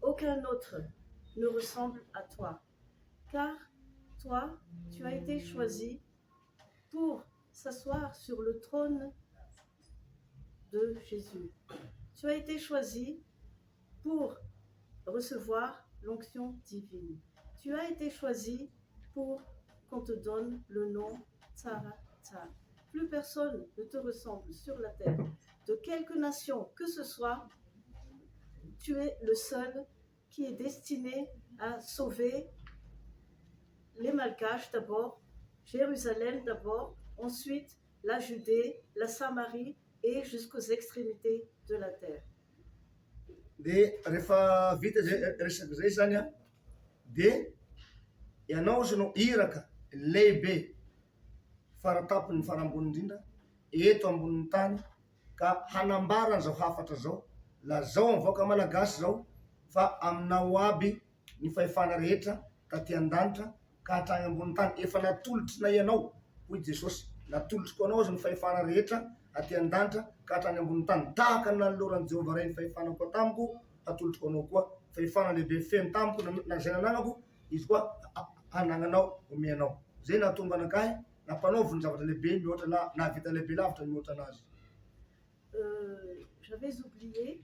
Aucun autre ne ressemble à toi, car toi, tu as été choisi pour s'asseoir sur le trône de Jésus. Tu as été choisi pour recevoir l'onction divine. Tu as été choisi pour qu'on te donne le nom Tsara Tsar. Plus personne ne te ressemble sur la terre. De quelque nation que ce soit, tu es le seul qui est destiné à sauver les Malgaches d'abord, Jérusalem d'abord, ensuite la Judée, la Samarie et jusqu'aux extrémités de la terre. Dia rehefa vita resaka zay zany a dia ianao izy no iraka lehibe faratapony farambony indrindra eto ambonin'ny tany ka hanambara an'izao hafatra zao lazao avoaka malagasy zao fa aminao aby ny fahefana rehetra taty an-danitra ka hatrany ambony tany efa natolotry na ianao hoy Jesosy natolotry koa anao azy ny fahefana rehetra aty an-danitra ka hatrany ambony tany tahaka nanoloran'i Jehovah ray ny fahefanako tamiko atolotry koa anao koa fahefana lehibe feno tamiko na zay nananako izy koa anagnanao omenao zay nahatonga anakahy nampanaovy ny zavatra lehibe mihoatra na nahavita lehibe lavitra mihoatra anazy. J'avais oublié,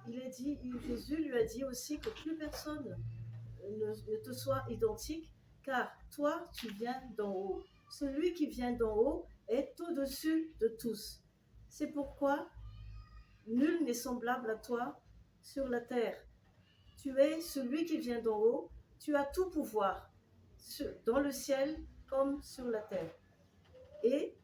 Jésus lui a dit aussi que plus personne ne te soit identique, car toi, tu viens d'en haut. Celui qui vient d'en haut est au-dessus de tous. C'est pourquoi nul n'est semblable à toi sur la terre. Tu es celui qui vient d'en haut, tu as tout pouvoir, dans le ciel comme sur la terre. Et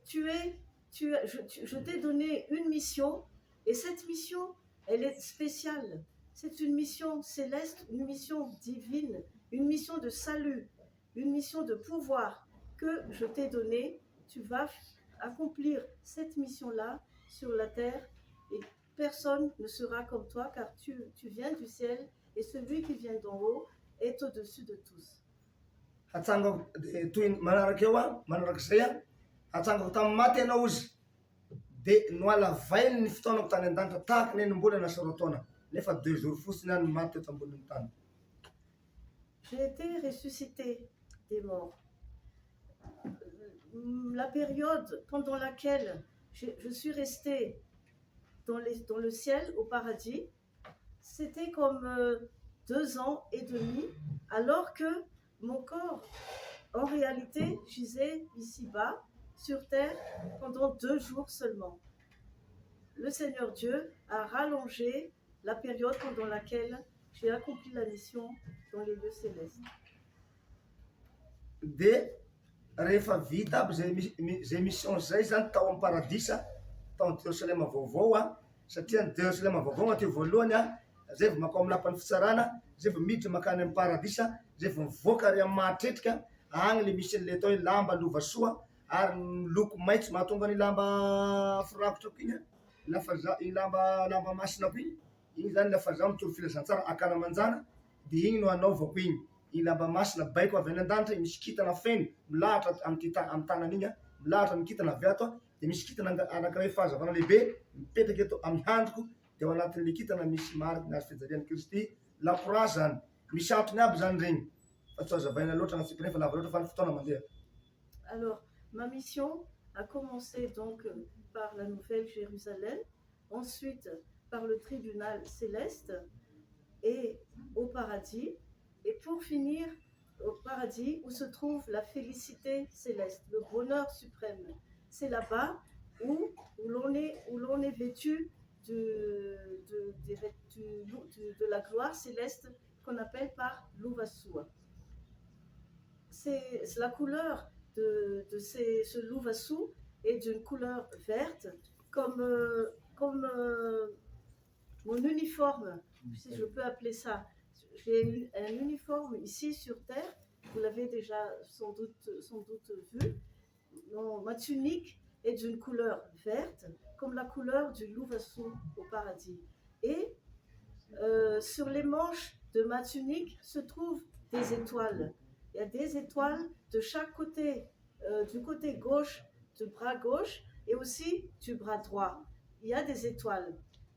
je t'ai donné une mission, et cette mission, elle est spéciale. C'est une mission céleste, une mission divine, une mission de salut, une mission de pouvoir que je t'ai donnée. Tu vas accomplir cette mission-là sur la terre, et personne ne sera comme toi, car tu viens du ciel, et celui qui vient d'en haut est au-dessus de tous. Hatsangako toy manaraka eo manaraka zay hatsangako tamin'ny maty ianao izy de noala vainy ny fotoanako tany an-danitra tahaka ny enim-bola na sorataona nefa 2 jours fotsiny any maty eto ambonin'ny tany. J'ai été ressuscité des morts. La période pendant laquelle je suis restée dans le ciel, au paradis, c'était comme 2 ans et demi, alors que mon corps, en réalité, gisait ici-bas, sur terre, pendant 2 jours seulement. Le Seigneur Dieu a rallongé la période pendant laquelle j'ai accompli la mission dans les lieux célestes. De rehefa vita aby zay mission zay zany tao amin'ny paradisa tao amin'ny Jerusalema vaovao satria ny Jerusalema vaovao aty voalohany zay vao makao amin'ny lapan'ny fitsarana zay vao miditra makany amin'ny paradisa zay vao mivoaka ary amin'ny mahatretrika agny le misy an'le atao hoe lamba lova soa ary loko maitso mahatonga ny lamba firakotrako igny lafa lamba masinako igny zany lafa zaho mitoro filazantsara akana manjana de igny no anaovako igny i lamba masina baiko avy any an-danitra misy kitana feno milahatra amin'ny tanany igny milahatra amin'ny kitana avy ato de misy kitana anankiray fahazavana lehibe mipetraka eto amin'ny handriko de ao anatin'le kitana misy mariky nazy fijalian'i Kristy lakora zany misy antony aby zany regny fa tsy azavaina loatra anatsika nefa lava loatra fa ny fotoana mandeha. Alors, ma mission a commencé donc par la Nouvelle Jérusalem, ensuite par le tribunal céleste et au paradis, et pour finir au paradis où se trouve la félicité céleste, le bonheur suprême. C'est là-bas où l'on est vêtu de la gloire céleste qu'on appelle par l'Uvasua. C'est la couleur de ce Luvasu est d'une couleur verte, comme mon uniforme, si je peux appeler ça. J'ai un uniforme ici sur terre, vous l'avez déjà sans doute vu. Ma tunique est d'une couleur verte, comme la couleur du Luvasu au paradis. Et sur les manches de ma tunique se trouvent des étoiles. Il y a des étoiles de chaque côté, du côté gauche, du bras gauche et aussi du bras droit. Il y a des étoiles.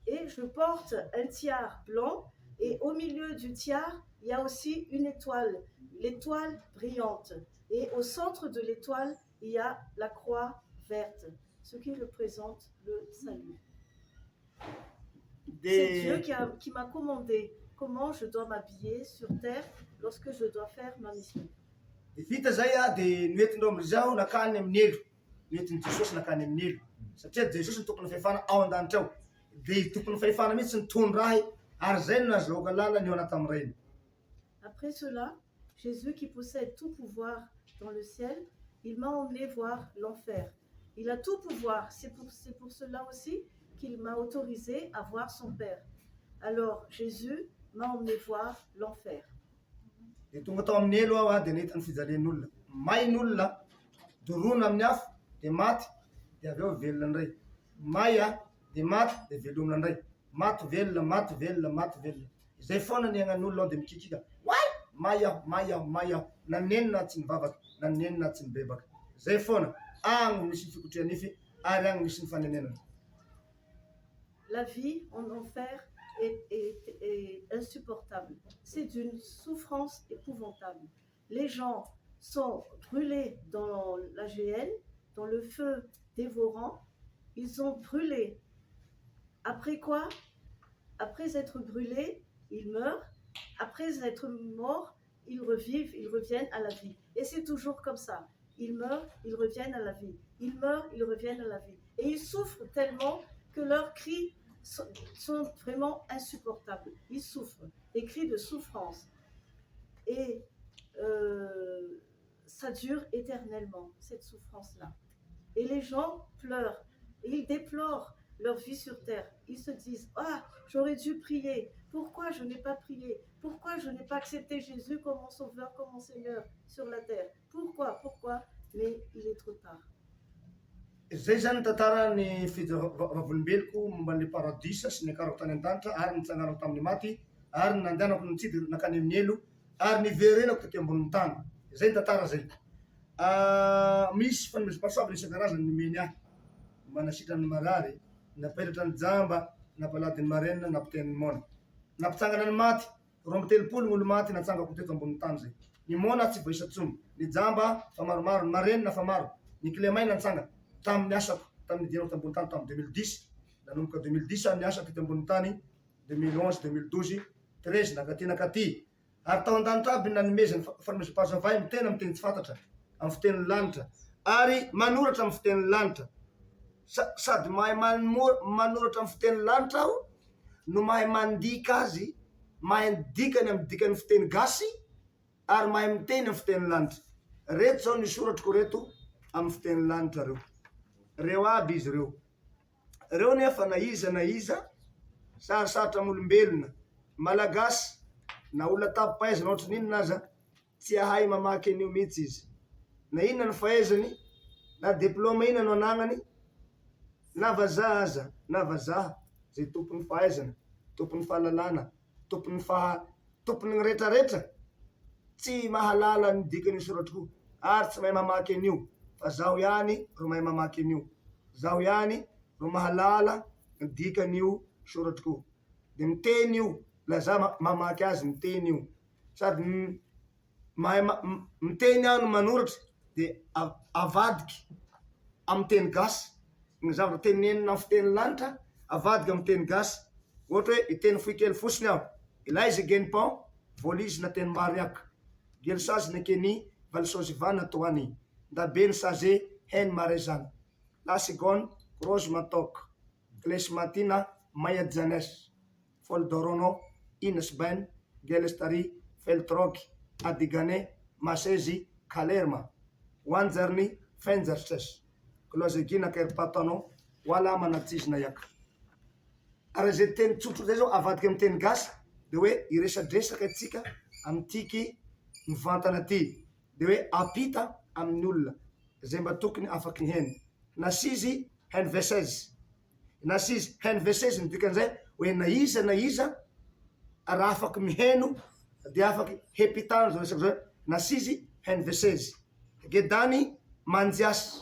Et je porte un tiare blanc et au milieu du tiare, il y a aussi une étoile, l'étoile brillante. Et au centre de l'étoile, il y a la croix verte, ce qui représente le salut. C'est Dieu qui m'a commandé comment je dois m'habiller sur terre lorsque je dois faire ma mission. Vita zay de noetindreo amizao nakany amin'ny elo noetin'i Jesosy nakany amin'ny elo satria Jesosy ny tompony fahefana ao an-danitra ao de tompony fahefana mihitsy ny tondrahy ary zay no nahazoaka lala ny ao anaty amin'ireny. Après cela, Jésus qui possède tout pouvoir dans le ciel, il m'a emmené voir l'enfer. Il a tout pouvoir, c'est pour cela aussi qu'il m'a autorisé à voir son Père. Alors Jésus m'a emmené voir l'enfer. De tonga tao amin'ny elo aho de nahita ny fijalian'olona may ny olona dorona amin'ny afo de maty de avy eo velona ndray may de maty de velomina ndray maty velona zay foana ny agnan'olona ao de mikikika way maiaho nanenina tsy nivavaka nanenina tsy nibebaka zay foana agny misy fikotrea nify ary agny misy ny fanenenana. La vie en enfer est insupportable. C'est d'une souffrance épouvantable. Les gens sont brûlés dans la géhenne, dans le feu dévorant. Ils ont brûlé. Après quoi? Après être brûlés, ils meurent. Après être morts, ils revivent, ils reviennent à la vie. Et c'est toujours comme ça. Ils meurent, ils reviennent à la vie. Ils meurent, ils reviennent à la vie. Et ils souffrent tellement que leurs cris sont vraiment insupportables. Ils souffrent, des cris de souffrance. Et ça dure éternellement, cette souffrance-là. Et les gens pleurent, et ils déplorent leur vie sur terre. Ils se disent, ah, j'aurais dû prier. Pourquoi je n'ai pas prié? Pourquoi je n'ai pas accepté Jésus comme mon sauveur, comme mon Seigneur sur la terre? Pourquoi? Mais il est trop tard. Zay zany tantara ny vavolombeloko momba ny paradisa sy ny akarako tany an-danitra ary nitsanganako tamin'ny maty ary nandehanako nitsidy nakany amin'ny elo ary niverenako taty ambonin'ny tany. Zay tantara zay. Misy fanomezam-pahasoavana isan-karazany nomeny ahy manasitrany marary napelatra ny jamba nampalady ny marenina nampiteny ny mona nampitsangana ny maty 20 olo maty natsangako teto ambonin'ny tany zay. Ny mona tsy voisan-tsony, ny jamba fa maromaro, ny marenina fa maro, ny clémain natsanga tamin'ny asako tamin'ny dinako tambony tany tamin'ny 2010 nanomboka 2010 ny asako teto ambony tany 2011 2012 13 nakaty ary tao an-danitra aby nanomezany fanomezam-pahazavay mitena amin'ny teny tsy fantatra amin'ny fitenin'ny lanitra ary manoratra amin'ny fitenin'ny lanitra sady mahay manoratra amin'ny fitenin'ny lanitra aho no mahay mandika azy mahay dikany amin'ny dikany fiteny gasy ary mahay miteny amin'ny fitenin'ny lanitra. Reto zao ny soratriko reto amin'ny fitenin'ny lanitra reo aby izy reo nefa na iza sarosaritra amin'olombelona malagasy na olona tapaizana ohatry n'inona aza tsy ahay mamaky an'io mihitsy izy na inona ny fahaizany na diplôma inona no anagnany na vazaha aza na vazaha zay tompon'ny fahaizana tompon'ny fahalalana tompon'ny rehetrarehetra tsy mahalala ny dikany soratriko ary tsy mahay mamaky an'io fa zaho ihany ro mahay mamaky an'io zaho ihany ro mahalala ny dikan'io soratriko de miteny io la za mamaky azy miteny io sady mahay miteny aho no manoratry de avadiky amin'ny teny gasy ny zavatra tenenina amin'ny fiteny lanitra avadiky amin'ny teny gasy ohatra hoe iteny fohy kely fosiny aho ilaizy gagne-pain volisy na teny mariaka gely sazy nekeny valsozivana toany ndabe ny saze heny marezana la seconde rose matok klesy matina maya janes fol dorono inesben gelestari feltrok adigane masezi kalerma wanzerni fenzerstes klozegina kerpatano wala manatsizina yaka. Ary zay teny tsotro zay zao avadiky amin'ny teny gasy de hoe iresadresaka atsika amin'tiky mivantana aty de hoe apita amin'ny olona zay mba tokony afaky heny nasizy hen vesezy nasizy hen vesezy ny dikan'izay hoe na iza raha afaky miheno de afaky hepitano zao resaky zao nasizy hen vesezy gedany manjiasy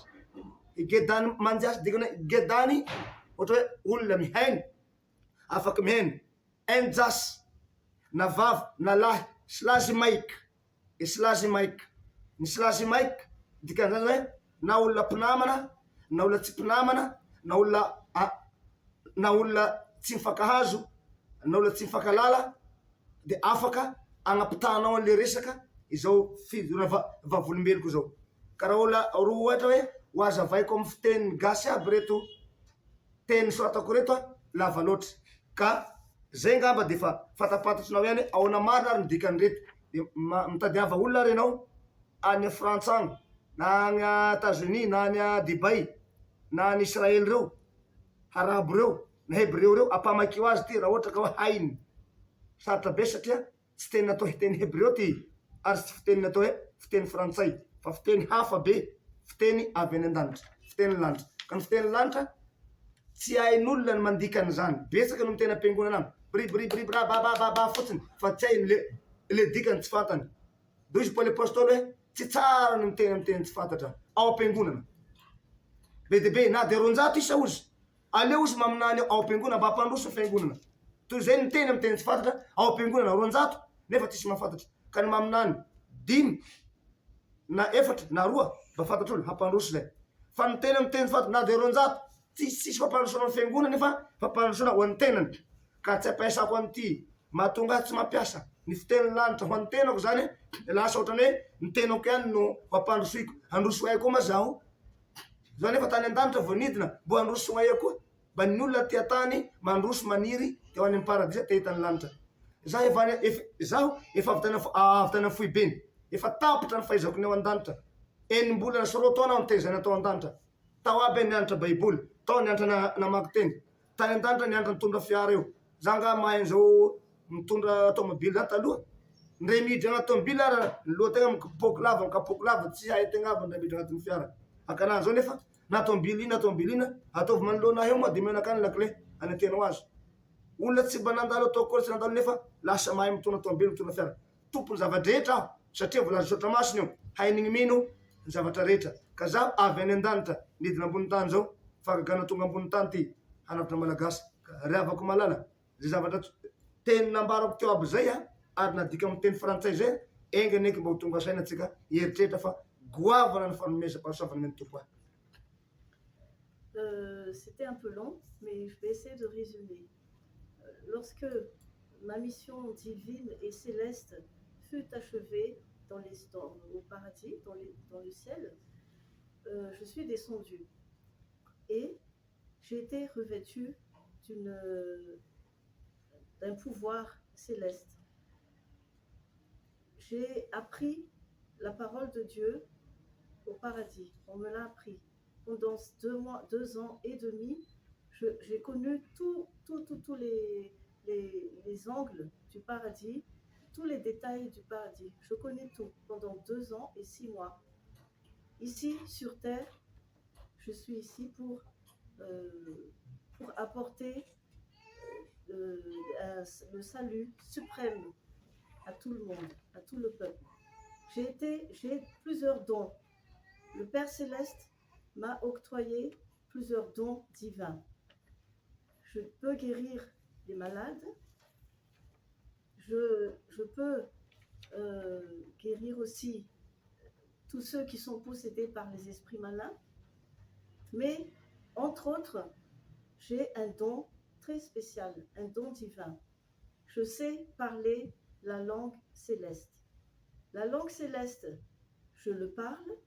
dikany gedany ohatra hoe olona miheny afaky miheny enjasy na vavy na lahy slazy maika ny slazy maika dikan'izany hoe na olona mpinamana na olona tsy mpinamana na olona tsy mifankahazo na olona tsy mifankalala de afaka agnapitanao an'le resaka izao fidona vavolombeloko zao karaha olona roa ohatra hoe hoazavaiko amin'ny fiteny gasy aby reto teny soratako reto lava loatra ka zay ngamba de fa fatapatatrinao ihany ahoana marina ary midikany reto de mitadiava olona renao any Frantsa agny na any États-Unis na any Dubai na any Israely reo harabo reo na hebreo reo ampamakio azy ty raha ohatra ka hoe hainy sarotra be satria tsy teny natao hiteny hebreo ty ary tsy fiteny natao hoe fiteny frantsay fa fiteny hafa be fiteny avy any an-danitra fiteny lanitra ka ny fiteny lanitra tsy hain'olona ny mandikan'izany. Betsaka no miteny am-piangonana any bribra baba fotsiny fa tsy hainy le dikany tsy fantany. Do izy Paoly apôstôly hoe tsy tsara no miteny tsy fantatra ao am-piangonana. Be dia be na dia 200 isa ozy, aleo ozy maminany ao am-piangonana mba hampandroso ny fiangonana. Toy izay ny teny miteny tsy fantatra ao am-piangonana 200 nefa tsisy mahafantatra. Ka ny maminany 5 na 4 na 2 mba fantatr'olo hampandroso zay. Fa ny teny miteny tsy fantatra na dia 200 tsisy fampandrosona amin'ny fiangonana nefa fampandrosona ho an'ny tenany. Ka tsy ampiasako an'ity mahatonga tsy mampiasa ny fitenin'ny lanitra ho an'ny tenako zany, lasa ohatrany hoe ny tenako ihany no fampandrosoiko. Handroso ay koa ma zaho zao nefa tany an-danitra vao nidina mbo handroso ay koa. Mba ny olona tia tany mandroso maniry teo any amin'ny paradisa te hitany lanitra. Zaho efa avy tany fohibeny, efa tapitra ny fahaizako ny ao an-danitra. Enim-bolana sy 2 taona aho nitezana tao an-danitra. Tao aby nianatra baiboly, tao nianatra namaky teny, tany an-danitra nianatra nitondra fiara eo. Za nga mahay an'izao mitondra tomobily zany taloha. Ndray miditra anaty tomobily ara ny lohategna mikapoky lava tsy hay tegna aby ndray miditra anatin'ny fiara. Ankanany zao nefa na tomobily ina ataovy manoloana eo moa dia menaka any lakile anatenao azy. Olona tsy mba nandalo atao akory tsy nandalo nefa lasa mahay mitondra tomobily mitondra fiara. Tompony zavadrehetra aho satria vola sotra masiny eo haininy mino ny zavatra rehetra. Ka zaho avy any an-danitra nidina ambony tany zao fagagana tonga ambony tany ty hanavitra malagasy. Riavako malala zay zavatra teny nambarako teo aby zay ary nadika amin'ny teny frantsay zay engany eky mba ho tonga saina antsika hieritreritra fa goavana ny fanomezam-pahasoavana men'ny tompo ahy. C'était un peu long, mais je vais essayer de résumer. Lorsque ma mission divine et céleste fut achevée au paradis, dans le ciel, je suis descendue et j'ai été revêtue d'un pouvoir céleste. J'ai appris la parole de Dieu au paradis. On me l'a appris. Pendant 2 ans et demi, j'ai connu tous les angles du paradis, tous les détails du paradis. Je connais tout pendant 2 ans et 6 mois. Ici, sur terre, je suis ici pour apporter le salut suprême à tout le monde, à tout le peuple. J'ai plusieurs dons. Le Père Céleste m'a octroyé plusieurs dons divins. Je peux guérir les malades. Je peux guérir aussi tous ceux qui sont possédés par les esprits malins. Mais, entre autres, j'ai un don très spécial, un don divin. Je sais parler la langue céleste. La langue céleste, je le parle,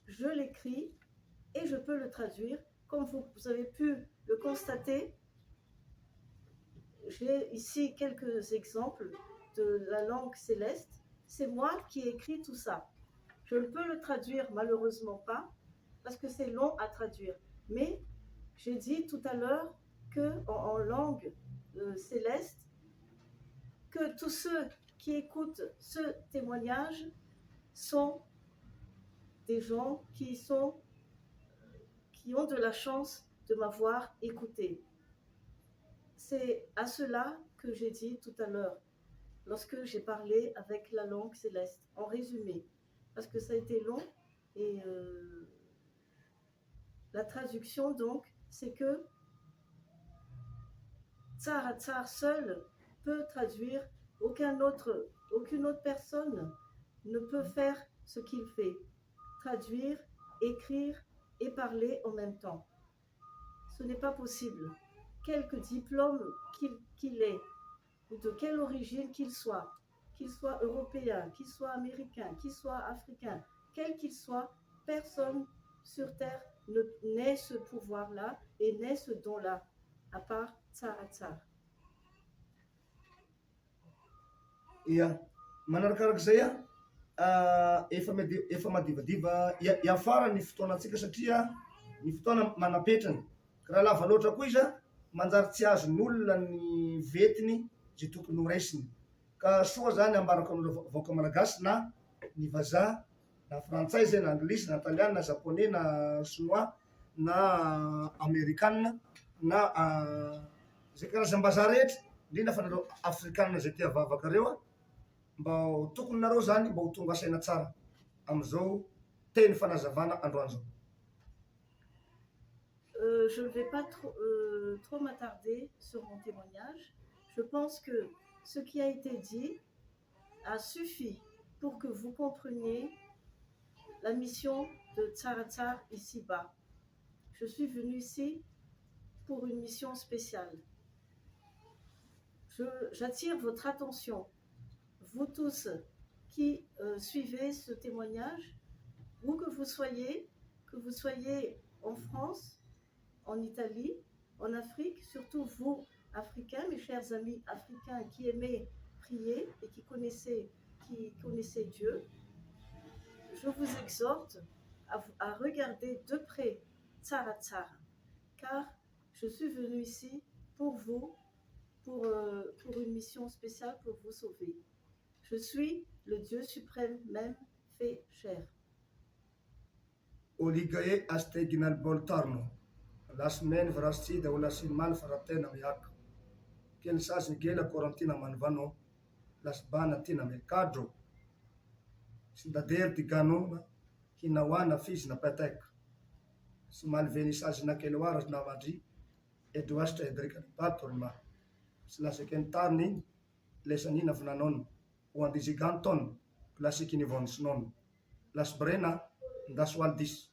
je l'écris et je peux le traduire. Comme vous avez pu le constater, j'ai ici quelques exemples de la langue céleste. C'est moi qui ai écrit tout ça. Je ne peux le traduire malheureusement pas parce que c'est long à traduire. Mais j'ai dit tout à l'heure qu'en langue céleste, que tous ceux qui écoutent ce témoignage sont des gens qui ont de la chance de m'avoir écouté. C'est à cela que j'ai dit tout à l'heure, lorsque j'ai parlé avec la langue céleste, en résumé, parce que ça a été long, et la traduction donc, c'est que Tsar Tsar seul peut traduire, aucune autre personne ne peut faire ce qu'il fait, traduire, écrire et parler en même temps. Ce n'est pas possible. Quelque diplôme qu'il ait, ou de quelle origine qu'il soit européen, qu'il soit américain, qu'il soit africain, quel qu'il soit, personne sur terre n'ait ce pouvoir-là et n'ait ce don-là, à part Tsar Tsar. Ia, manarakarak'izay efa madivadiva iafara ny fotoanantsika satria ny fotoana manapetrany. Raha lava loatra koa izy manjary tsy azon'olona ny vetiny zay tokony ho raisiny. Ka soa zany ambarako amin'ireo vahoaka malagasy na ny vazaha na frantsay na anglisy na italiana na japonais na chinois na amerikanina na zay karazam-bazaha rehetra indrindra fa nareo afrikanina zay tia vavaka reo a mba tokony nareo zany mba ho tonga saina tsara am'izao teny fanazavana androany zao. Je ne vais pas trop m'attarder sur mon témoignage. Je pense que ce qui a été dit a suffi pour que vous compreniez la mission de Tsaratsar ici-bas. Je suis venue ici pour une mission spéciale. J'attire votre attention, vous tous qui suivez ce témoignage, où que vous soyez en France, en Italie, en Afrique, surtout vous, Africains, mes chers amis africains qui aimaient prier et qui connaissaient Dieu, je vous exhorte à regarder de près Tsaratsar, car je suis venue ici pour vous, pour une mission spéciale pour vous sauver. Je suis le Dieu suprême même fait chair. Oligae asteginal boltarno. Las men vrasti da ulas in mal faratena miak. Ken sas gela corantina manvano. Las bana tina mercado. Sindader di ganona. Hinawana fis na petek. Simal venisas na kelwaras na madri. Eduasta edrika pator ma. Slas kentarni lesanina vnanon. Wan disiganton. Klasikini von snon. Las brena das waldis.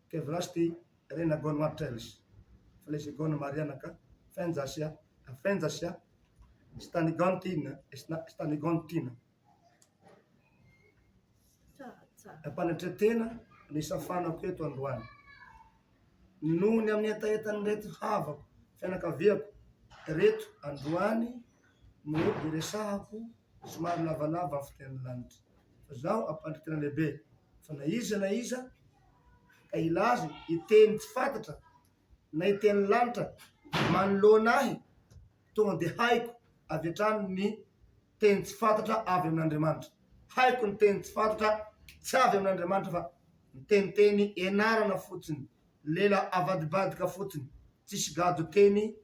Ke vrasti rena gon martels. Flesi gon marianaka. Fenzasia. Stanigantina. E panetretena ny safanako eto androany. Noho ny amin'ny etaetany reto havako, fianakaviako, reto androany no iresahako somary lavalava amin'ny fiteny lanitra. Fa zaho ampandritena lehibe. Fa na iza ka ilazy iteny tsy fantatra na iteny lanitra manoloana ahy tonga de haiko avy hatrany ny teny tsy fantatra avy amin'Andriamanitra. Haiko ny teny tsy fantatra tsy avy amin'Andriamanitra fa ny teniteny ianarana fotsiny, lela avadibadika fotsiny, tsisy gado teny,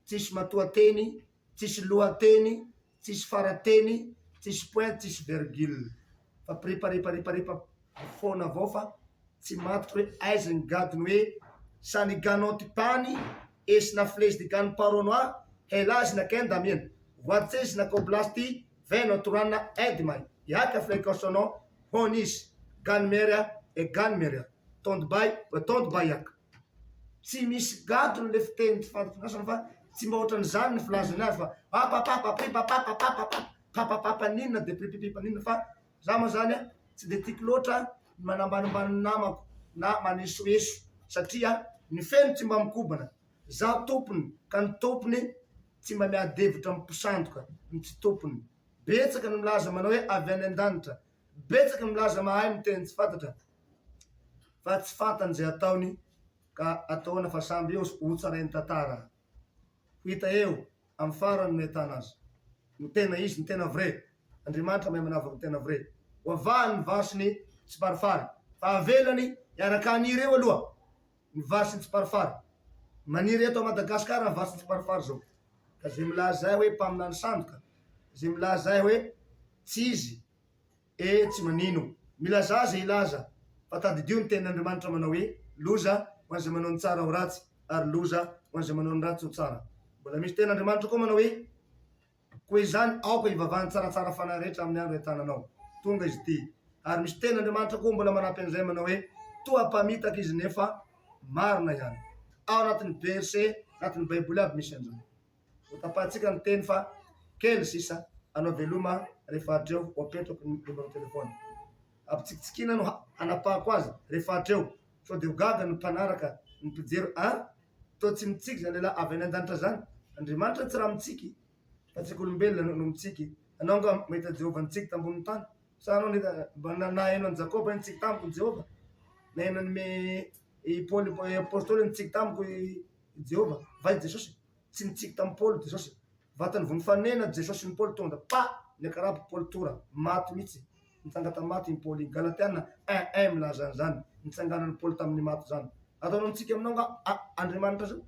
tsisy matoa teny, tsisy lohateny, tsisy farateny, tsisy point, tsisy virgule. Fa priparipa foana avao fa tsy matotra hoe aiza ny gadony hoe sany ganoti pani esina flèche de gano paronoa helazina kenda mien voatsesina koblasti veno turana edmai yaka flekasono honis ganmeria e ganmeria tondbay yaka tsy misy gadony le fiteny tsy fantatrinasana fa tsy mba ohatran'izany ny filazana azy fa papaninona de pipipipaninona fa za ma zany a tsy de tiako loatra manambanimbany namako na manesoeso satria ny feno tsy mba mikobana za tompony ka ny tompony tsy mba miadevitra mipisandoka ny tsy tompony. Betsaka ny milaza manao hoe avy any an-danitra, betsaka ny milaza mahay miteny tsy fantatra fa tsy fantany zay ataony ka ataona fa samby eo hotsarainy tantara. Hita eo amin'ny farany metana azy ny tena izy ny tena vrai. Andriamanitra mahay manavaka ny tena vrai. Hoavahany ny vasiny tsy parifary fa avelany iaraka aniry eo aloha ny vasiny tsy parifary. Maniry eto a Madagasikara ny vasiny tsy parifary zao. Ka zay milaza zay hoe mpaminany sandoka, zay milaza zay hoe tsy izy tsy manino, milaza zay ilaza fa tadidio ny tenin'Andriamanitra manao hoe loza ho an'izay manao ny tsara ho ratsy ary loza ho an'izay manao ny ratsy ho tsara. Mbola misy tenin'Andriamanitra koa manao hoe koa izany aoka ivavahany tsaratsara fanahy rehetra amin'ny andro entananao tonga izy ty. Ary misy tenin'Andriamanitra koa mbola manampy an'izay manao hoe toa mpamitaka izy nefa marina ihany. Ao anatin'ny verset anatin'ny baiboly aby misy an'izany. Ho tapatsika ny teny fa kely sisa anao veloma rehefa hatreo ho apetrako ny numero telefony. Ampitsikitsikina no hanapahako azy rehefa hatreo. So de ho gaga ny mpanaraka ny mpijery to tsy mitsiky zany lehilahy avy any an-danitra zany. Andriamanitra tsy raha mitsiky fa tsika olombelona no mitsiky. Anao nga mahita Jehovah nitsiky tambony tany. Sa anao na hainao any Jakoba nitsiky tamiko i Jehovah. Na hainao me Paoly apôstôly nitsiky tamiko i Jehovah. Vai Jesosy tsy nitsiky tamin'ny Paoly Jesosy. Vatany vao nifanena Jesosy ny Paoly tonga pa niakarabo Paoly tora maty mihitsy. Nitsanga tamin'ny maty ny Paoly. Galatiana 1:1 milaza an'izany. Nitsanganan'ny Paoly tamin'ny maty zany. Ataonao nitsika aminao nga Andriamanitra zao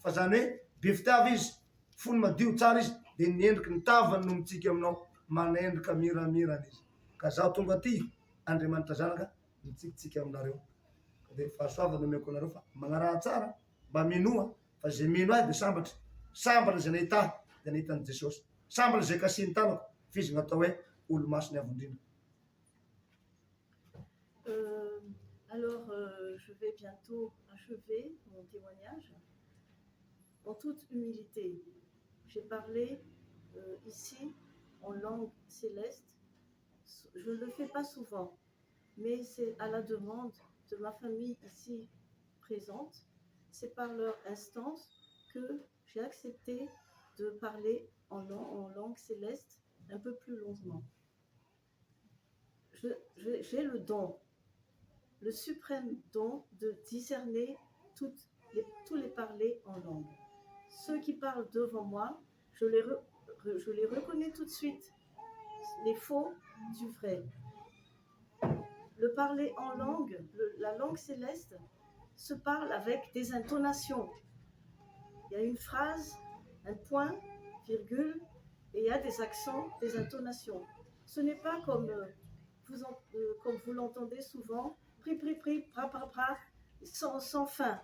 fa zany hoe be fitiava izy fony madio tsara izy dia niendriky ny tavany no mitsika aminao manendrika miramirana izy ka zaho tonga aty Andriamanitra zanaka mitsikitsika aminareo dia fahasoavana omeko anareo fa magnaraha tsara mba minoa fa zay mino ahy dia sambatra zay nahita dia nahitan'i Jesosy sambatra zay kasiny tanako fizy natao hoe olo masony avondrina. Alors, je vais bientôt achever mon témoignage. En toute humilité, j'ai parlé ici en langue céleste. Je ne le fais pas souvent, mais c'est à la demande de ma famille ici présente. C'est par leur instance que j'ai accepté de parler en langue céleste un peu plus longuement. J'ai le don, le suprême don de discerner tous les parlers en langue. Ceux qui parlent devant moi, je les reconnais tout de suite, les faux du vrai. Le parler en langue, la langue céleste, se parle avec des intonations. Il y a une phrase, un point, virgule, et il y a des accents, des intonations. Ce n'est pas comme vous l'entendez souvent, pri, pri, pri, pra, pra, pra, sans fin.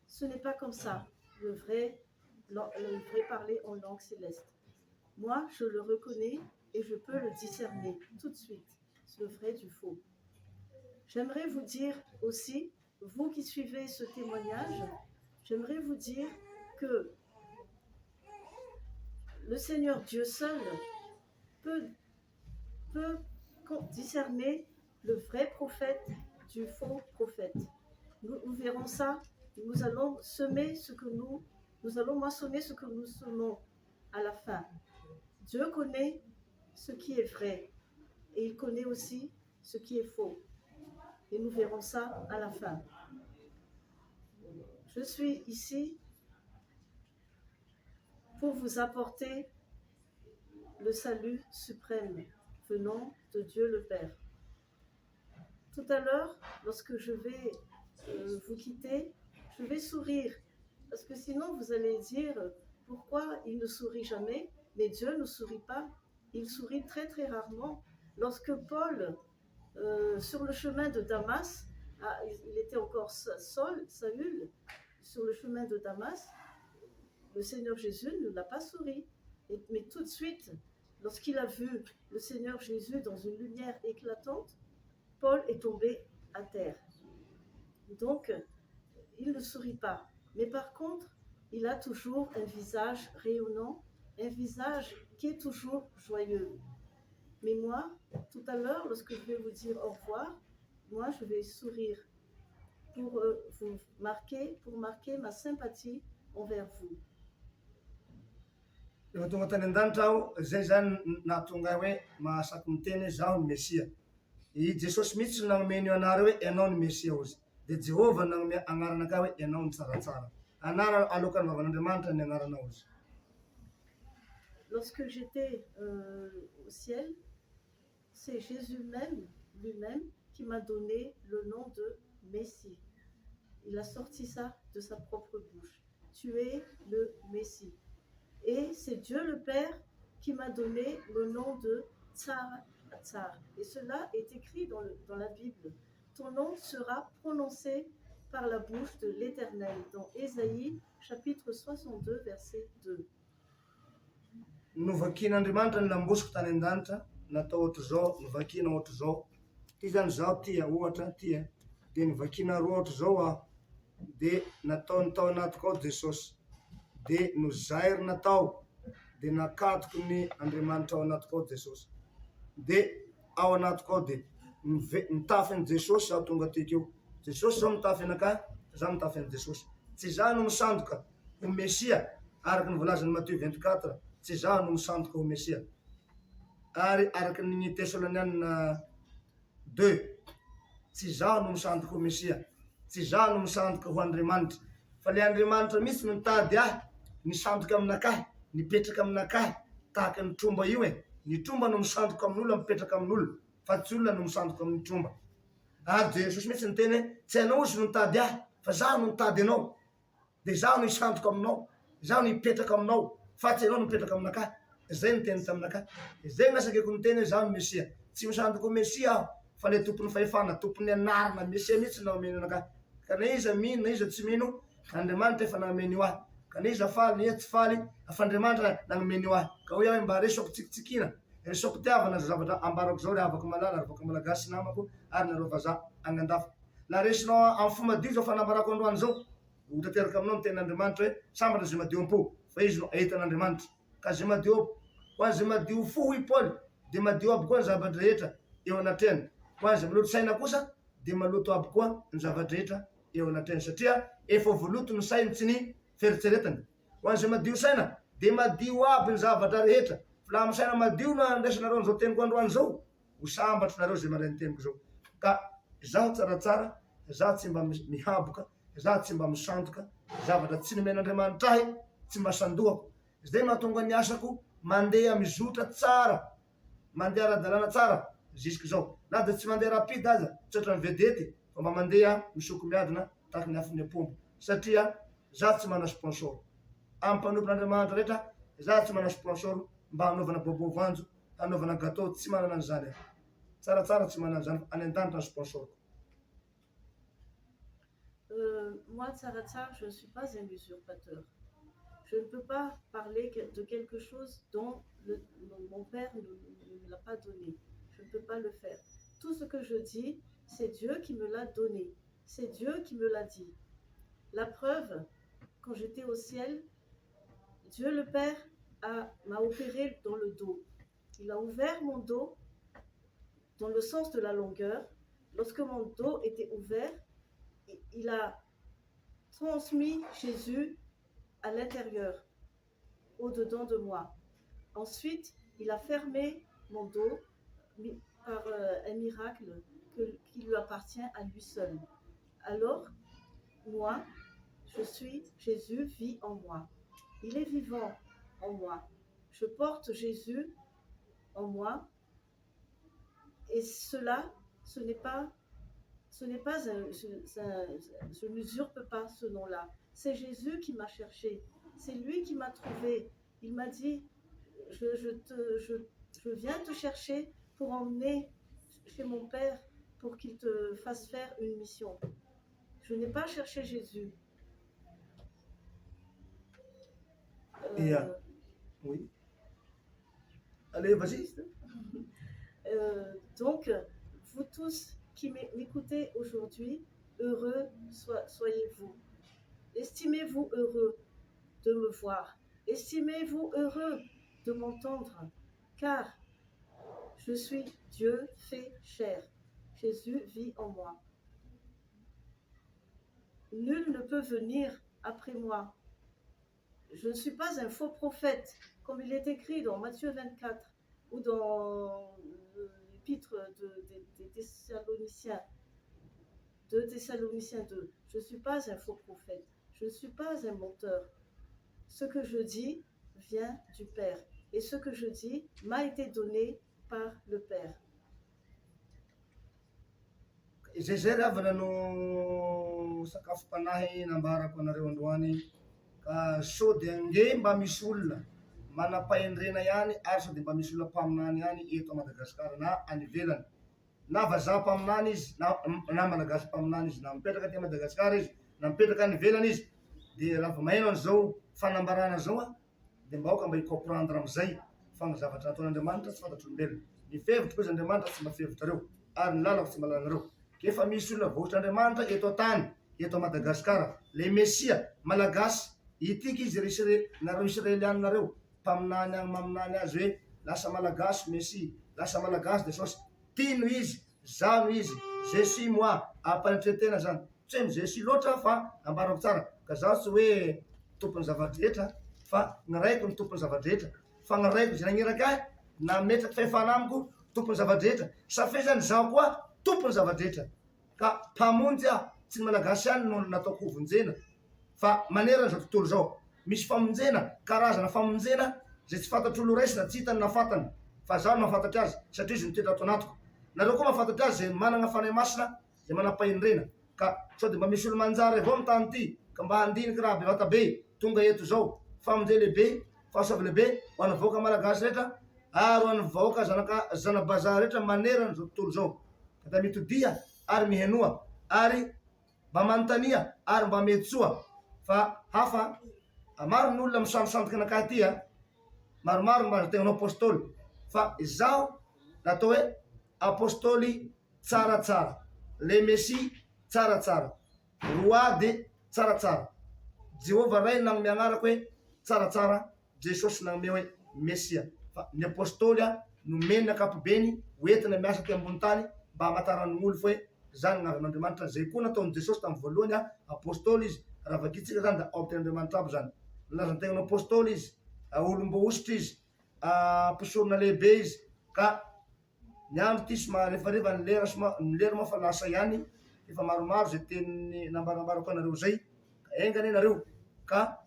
Ce n'est pas comme ça, le vrai parler en langue céleste. Moi, je le reconnais et je peux le discerner tout de suite, le vrai du faux. J'aimerais vous dire aussi, vous qui suivez ce témoignage, j'aimerais vous dire que le Seigneur Dieu seul peut discerner le vrai prophète du faux prophète. Nous verrons ça, nous allons moissonner ce que nous semons à la fin. Dieu connaît ce qui est vrai et il connaît aussi ce qui est faux. Et nous verrons ça à la fin. Je suis ici pour vous apporter le salut suprême venant de Dieu le Père. Tout à l'heure, lorsque je vais vous quitter, je vais sourire, parce que sinon vous allez dire pourquoi il ne sourit jamais, mais Dieu ne sourit pas, il sourit très très rarement. Lorsque Paul, sur le chemin de Damas, il était encore Saül, sur le chemin de Damas, le Seigneur Jésus ne l'a pas souri, mais tout de suite, lorsqu'il a vu le Seigneur Jésus dans une lumière éclatante, Paul est tombé à terre. Donc, il ne sourit pas. Mais par contre, il a toujours un visage rayonnant, un visage qui est toujours joyeux. Mais moi, tout à l'heure, lorsque je vais vous dire au revoir, moi, je vais sourire pour marquer ma sympathie envers vous. Efa tonga tany an-danitra aho zay zany nahatonga hoe mahasaky miteny hoe zaho ny Mesia. I Jesosy mihitsy nanomeny anareo hoe ianao ny Mesia ozy. Dia Jehovah nanome agnaranakay hoe ianao ny tsaratsara. Anara alokan'ny vavan'Andriamanitra ny agnaranao ozy. Lorsque j'étais au ciel, c'est Jésus lui-même, qui m'a donné le nom de Messie. Il a sorti ça de sa propre bouche. Tu es le Messie. Et c'est Dieu le Père qui m'a donné le nom de Tsar. Et cela est écrit dans la Bible. Ton nom sera prononcé par la bouche de l'Éternel, dans Ésaïe, chapitre 62, verset 2. Novakian'Andriamanitra ny lambosiko tany an-danitra natao ohatry zao, novakina ohatry zao. Ty zany zaho tia ohatra tia, dia novakina roa ohatry zao aho, dia nataony tao anatiko ao Jesosy, dia nozairy natao, dia nakatoko ny Andriamanitra ao anatiko ao Jesosy, dia ao anatiko ao dia mitafy an'i Jesosy aho tonga tikeo. Jesosy zao mitafy anakahy, zaho mitafy an'i Jesosy. Tsy zaho no misandoka ho Mesia, araky ny volazan'ny Matthieu 24, tsy zaho no misandoka ho Mesia. Ary araky ny Tesalonianina 2, tsy zaho no misandoka ho Mesia, tsy zaho no misandoka ho Andriamanitra, fa le Andriamanitra mihitsy no nitady ahy, nisandoka aminakahy, nipetraka aminakahy, tahaka ny tromba io e. Ny tromba no misandoka amin'olona, mipetraka amin'olona, fa tsy olona no misandoka amin'ny tromba. Ary Jesosy mihitsy niteny hoe tsy anao ozy no nitady ahy, fa zaho no nitady anao. dia zaho no isantoko aminao, zaho no hipetraka aminao, fa tsy ianao no mipetraka aminakahy. Zay no teny taminakahy. Zay nasakeko ny teny hoe zaho no Mesia. Tsy misantoko Mesia aho, fa le tompon'ny fahefana, tompon'ny anarana Mesia mihitsy no nameno anakahy. Ka na iza mino na iza tsy mino, Andriamanitra efa nameny io ahy. Ka na iza faly na iza tsy faly, fa Andriamanitra nanomeny io ahy. Ka hoe mba resoko tsikitsikiana, resoko tiavana zavatra ambarako zao, avako malala, avako malagasy namako, ary nareo vazaha any an-dafy. La resinao amin'ny fomba madio zao fanambarako androany zao, ho tanteraka aminao ny tenin'Andriamanitra hoe sambatra zay madio am-po, fa izy no ahitan'Andriamanitra. Ka zay madio, ho an'izay madio fo hoy Paoly, dia madio aby koa ny zavatra rehetra eo anatrehany. Ho an'izay maloto saina kosa, dia maloto aby koa ny zavatra rehetra eo anatrehany, satria efa voaloto ny sainy tsy ny fieritseretany. Ho an'izay madio saina, dia madio aby ny zavatra rehetra. Fa laha amin'ny saina madio no andraisanareo an'izao teniko androany zao, ho sambatra nareo zay marainy teniko zao. Ka zaho tsaratsara, zaho tsy mba mihaboka, zaho tsy mba misandoka, zavatra tsy nomen'Andriamanitra ahy tsy mba sandohako. Zay mahatonga ny asako mandeha mizotra tsara, mandeha ara-dalàna tsara jusque zao. Na dia tsy mandeha rapide aza, tsy ohatran'ny vedety, fa mba mandeha misoko miadana tahaka ny afon'ny apomby, satria zaho tsy mana sponsor. Amin'ny mpanompon'Andriamanitra rehetra, zaho tsy mana sponsor mba hanaovana bobo voanjo, hanaovana gâteau, tsy manana an'izany aho. Tsaratsara tsy manana an'izany, any an-danitra ny sponsor. Moi, Tsaratsar, je ne suis pas un usurpateur. Je ne peux pas parler de quelque chose dont mon père ne me l'a pas donné. Je ne peux pas le faire. Tout ce que je dis, c'est Dieu qui me l'a donné. C'est Dieu qui me l'a dit. La preuve, quand j'étais au ciel, Dieu le Père m'a opéré dans le dos. Il a ouvert mon dos dans le sens de la longueur. Lorsque mon dos était ouvert, il a transmis Jésus à l'intérieur, au-dedans de moi. Ensuite, il a fermé mon dos par un miracle qui lui appartient à lui seul. Alors, moi, je suis, Jésus vit en moi. Il est vivant en moi. Je porte Jésus en moi. Et cela, je n'usurpe pas ce nom-là. C'est Jésus qui m'a cherché. C'est lui qui m'a trouvé. Il m'a dit, je viens te chercher pour emmener chez mon Père pour qu'il te fasse faire une mission. Je n'ai pas cherché Jésus. Oui. Allez, vas-y. Donc, vous tous qui m'écoutez aujourd'hui, heureux soyez-vous. Estimez-vous heureux de me voir. Estimez-vous heureux de m'entendre, car je suis Dieu fait chair. Jésus vit en moi. Nul ne peut venir après moi. Je ne suis pas un faux prophète, comme il est écrit dans Matthieu 24 ou dans l'épître des Thessaloniciens, 2 Thessaloniciens 2. Je ne suis pas un faux prophète, je ne suis pas un menteur. Ce que je dis vient du Père, et ce que je dis m'a été donné par le Père. Zay ravana no sakafo panahy nambarako anareo androany, ka sao dia nge mba misy olona manam-pahendrena ihany ary sao dia mba misy olona mpaminany ihany eto Madagasikara na any ivelany, na vazaha mpaminany izy na malagasy mpaminany izy, na mipetraka ty Madagasikara izy na mipetraka any ivelany izy, dia raha vao maheno an'izao fanambarana zao a, dia mba aoka mba hi-comprendre am'izay fa ny zavatra nataon'Andriamanitra tsy fantatr'olombelona. Ny fihevitra koa izy Andriamanitra tsy mahafevitrareo, ary ny lalako tsy malanareo. Efa misy olona voatr'Andriamanitra eto an-tany, eto Madagasikara, le Mesia malagasy, itiky izy nareo Israelianareo, mpaminany any maminany azy hoe lasa malagasy Mesia, lasa malagasy de saosy. Tino izy, zano izy, je suis moi, ampanetretena zany. Tsy hoe je suis loatra fa ambarako tsara, ka zaho tsy hoe tompony zavadrehetra, fa ny raiko ny tompony zavadrehetra, fa ny raiko zay nagniraka ahy, na metraky fahefana amiko, tompony zavadrehetra. Safe zany zaho koa tompony zavadrehetra, ka mpamonjy aho, tsy ny malagasy ihany no nataoko hovonjena, fa manerana zao tontolo zao. Misy famonjena, karazana famonjena, zay tsy fantatr'olo raisina, tsy hitany nafatany, fa zaho mahafantatra azy, satria izy mitondra ato anatiko. Nareo koa mahafantatra azy zay manana fanahy masina, zay manam-pahendrena, ka sao dia mba misy olo manjary avao amin'ny tany ity, ka mba handinika raha bevata be tonga eto zao famonjea lehibe fahasoava lehibe ho an'ny vahoaka malagasy rehetra ary ho an'ny vahoaka zanabazary rehetra manerana zao tontolo zao ka da mitodia ary mihenoa ary mba manontania ary mba mihetsoa fa hafa maro ny olona misandosandoka anakahy ty maromaro mba tegnanao apôstôly fa izaho natao hoe apôstôly tsaratsara le messi tsaratsara roi de tsaratsara Jehovah ray nagnome agnarako hoe tsaratsara Jesosy nagnome hoe mesia fa ny apôstôly nomeny ankapobeny hoentina miasa ty ambony tany mba hamantaran'ny olo fa hoe zany gn'avin'Andriamanitra zay koa nataon'i Jesosy tamin'ny voalohany apôstôly izy raha vakitsika zany da ao tean'Andriamanitra aby zany lazantegna apôstôly izy olom-boositra izy mpisorona lehibe izy ka ny andro ty somary rehefa ny lera moa fa lasa ihany efa maromaro zay teniny nambarambarako anareo zay ka engany nareo ka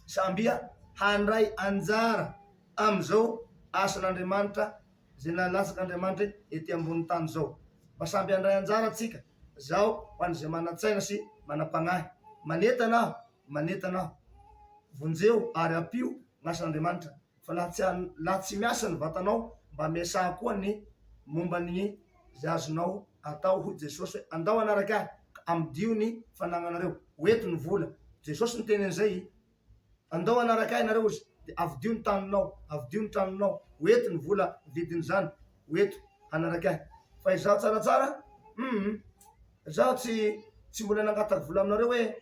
sambia handray anjara amizao asan'Andriamanitra zay nalatsak'Andriamanitra ety ambony tany zao mba samby handray anjara atsika zao ho an'izay manatsaina sy manapagnahy manetana aho vonjeo ary apio gn'asan'Andriamanitra fa laha tsy miasa ny vatanao mba miasa koa ny momba ny zay azonao atao hoy Jesosy hoe andao anaraka ahy ka amidio ny fanagnanareo hoeto ny vola Jesosy niteny an'izay andao anaraka ahy nareo izy de avidio ny tranonao hoeto ny vola vidiny zany hoeto anaraka ahy fa izaho tsaratsara zaho tsy mbola nangataky vola aminareo hoe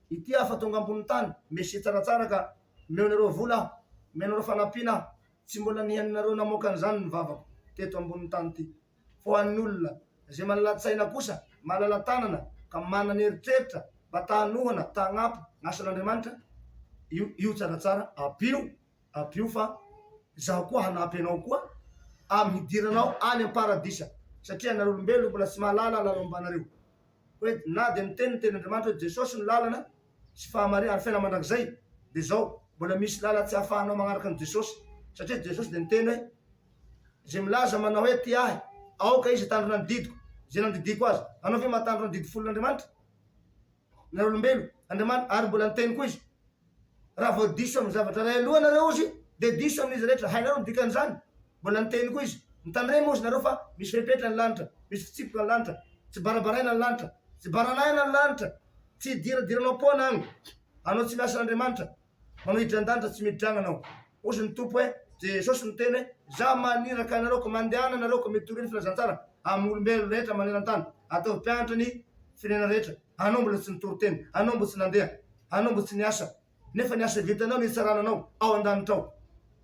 ity afa tonga ambony tany mesy tsaratsara ka meonareo vola aho menareo fanampiana aho tsy mbola nihaninareo namoaka an'izany ny vavako teto ambony tany ty fa ho an'ny olona zay malalatsaina kosa malala-tanana ka manana eritreritra mba tanohana tagnapo gn'asan'Andriamanitra io tsaratsara apio fa zaho koa hanampy anao koa amy hidiranao any am-paradisa satria nareo olombelo mbola tsy mahalala lala ambanareo hoe na de miteny Andriamanitra hoe Jesosy ny lalana sy fahamarina ary fiaina mandrakizay de zao mbola misy lala tsy ahafahanao magnaraka ny Jesosy satria Jesosy de niteny hoe zay milaza manao hoe ty ahy aoka izy tandrona ny didiko zay nandidiko azy anao ve mahatandrona ny didy folon'Andriamanitra nareo olombelo Andriamanitra ary mbola niteny koa izy raha vao diso amin'ny zavatra ray aloha nareo izy de diso amin'izy rehetra hainareo dikan'izany mbola niteny koa izy mitandremo izy nareo fa misy fepetra ny lanitra misy fitsipoka ny lanitra tsy barabaraina ny lanitra tsy baranaina ny lanitra tsy diradiranao pona agny anao tsy miasa n'Andriamanitra manao hidran-danitra tsy midragna anao ozy ny tompo hoe Jesosy niteny hoe za maniraka anareo ko mandehana anareo ko mitoriny filazantsara amin'ny olombelo rehetra maneran-tany atao mpianatra ny firenena rehetra anao mbola tsy nitory teny anao mbo tsy nandeha anao mbo tsy niasa nefa niasa vitanao nitsarananao ao an-danitra ao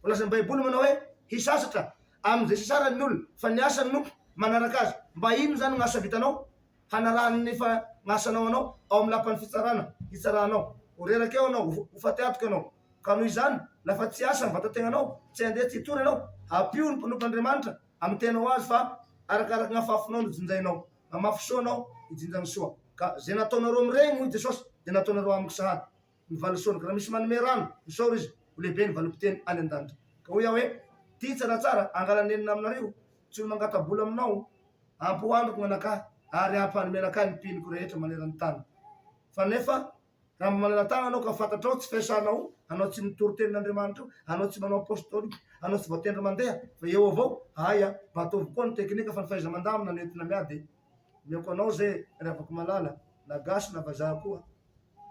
volazan'ny baiboly manao hoe hisasatra am'izay sasarany ny olona fa niasa ny nompo manaraka azy mba ino zany gn'asa vitanao hanarahany nefa gn'asanao anao ao amin'ny lapan'ny hitsaranao horeraky eo anao hofatiatoka anao ka noho izany lafa tsy asa ny vatategnanao tsy andeha tsy hitory anao apio ny mpanopandriamanitra amy tenao azy fa arakaraky gn'afafonao no jinjainao mamafy soa anao ijinjany soa ka zay nataonareo amiregny hoy Jesosy de nataonareo amiko sahady ny valosoany ka raha misy manome rano misaoro izy ho lehibe ny valopiteny any an-danitra ka hoy aho hoe ty tsaratsara angalanenina aminareo tsy ho mangatabola aminao ampoandroko gn'anakahy ary ampanomenakahy ny mpiniko rehetra maneran'ny tany fa nefa raha manala-tagna anao ka fantatrao tsy fiasanao anao tsy mitory tenin'Andriamanitra anao tsy manao apôstôly anao tsy voatendry mandeha fa eo avao aya batovy koa ny teknika fa ny fahaiza mandamina nentina miady meko anao zay ry afaka malala na gasy na vazaha koa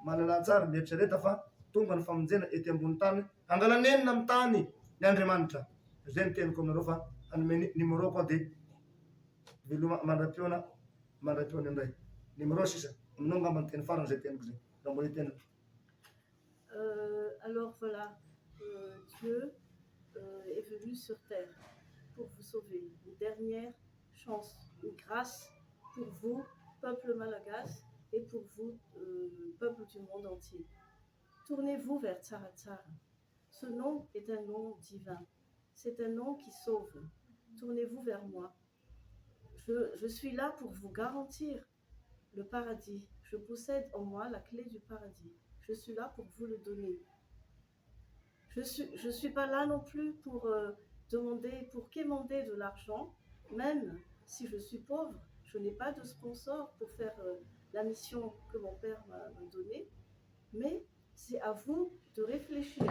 malala tsara mieritsereta fa tonga ny famonjena ety ambony tany angalanenina amy tany ny Andriamanitra zay ny teniko aminareo fa anome numéro koa de veloma mandram-piona indray numéro sisa aminao ngamba ny teny farany zay teniko zay raha mbola hitena Alors voilà, Dieu est venu sur terre pour vous sauver. Une dernière chance, une grâce pour vous, peuple malagasy, et pour vous, peuple du monde entier. Tournez-vous vers Tsara Tsara. Ce nom est un nom divin. C'est un nom qui sauve. Tournez-vous vers moi. Je suis là pour vous garantir le paradis. Je possède en moi la clé du paradis. Je suis là pour vous le donner. Je suis pas là non plus pour quémander de l'argent. Même si je suis pauvre, je n'ai pas de sponsor pour faire la mission que mon père m'a donnée. Mais c'est à vous de réfléchir.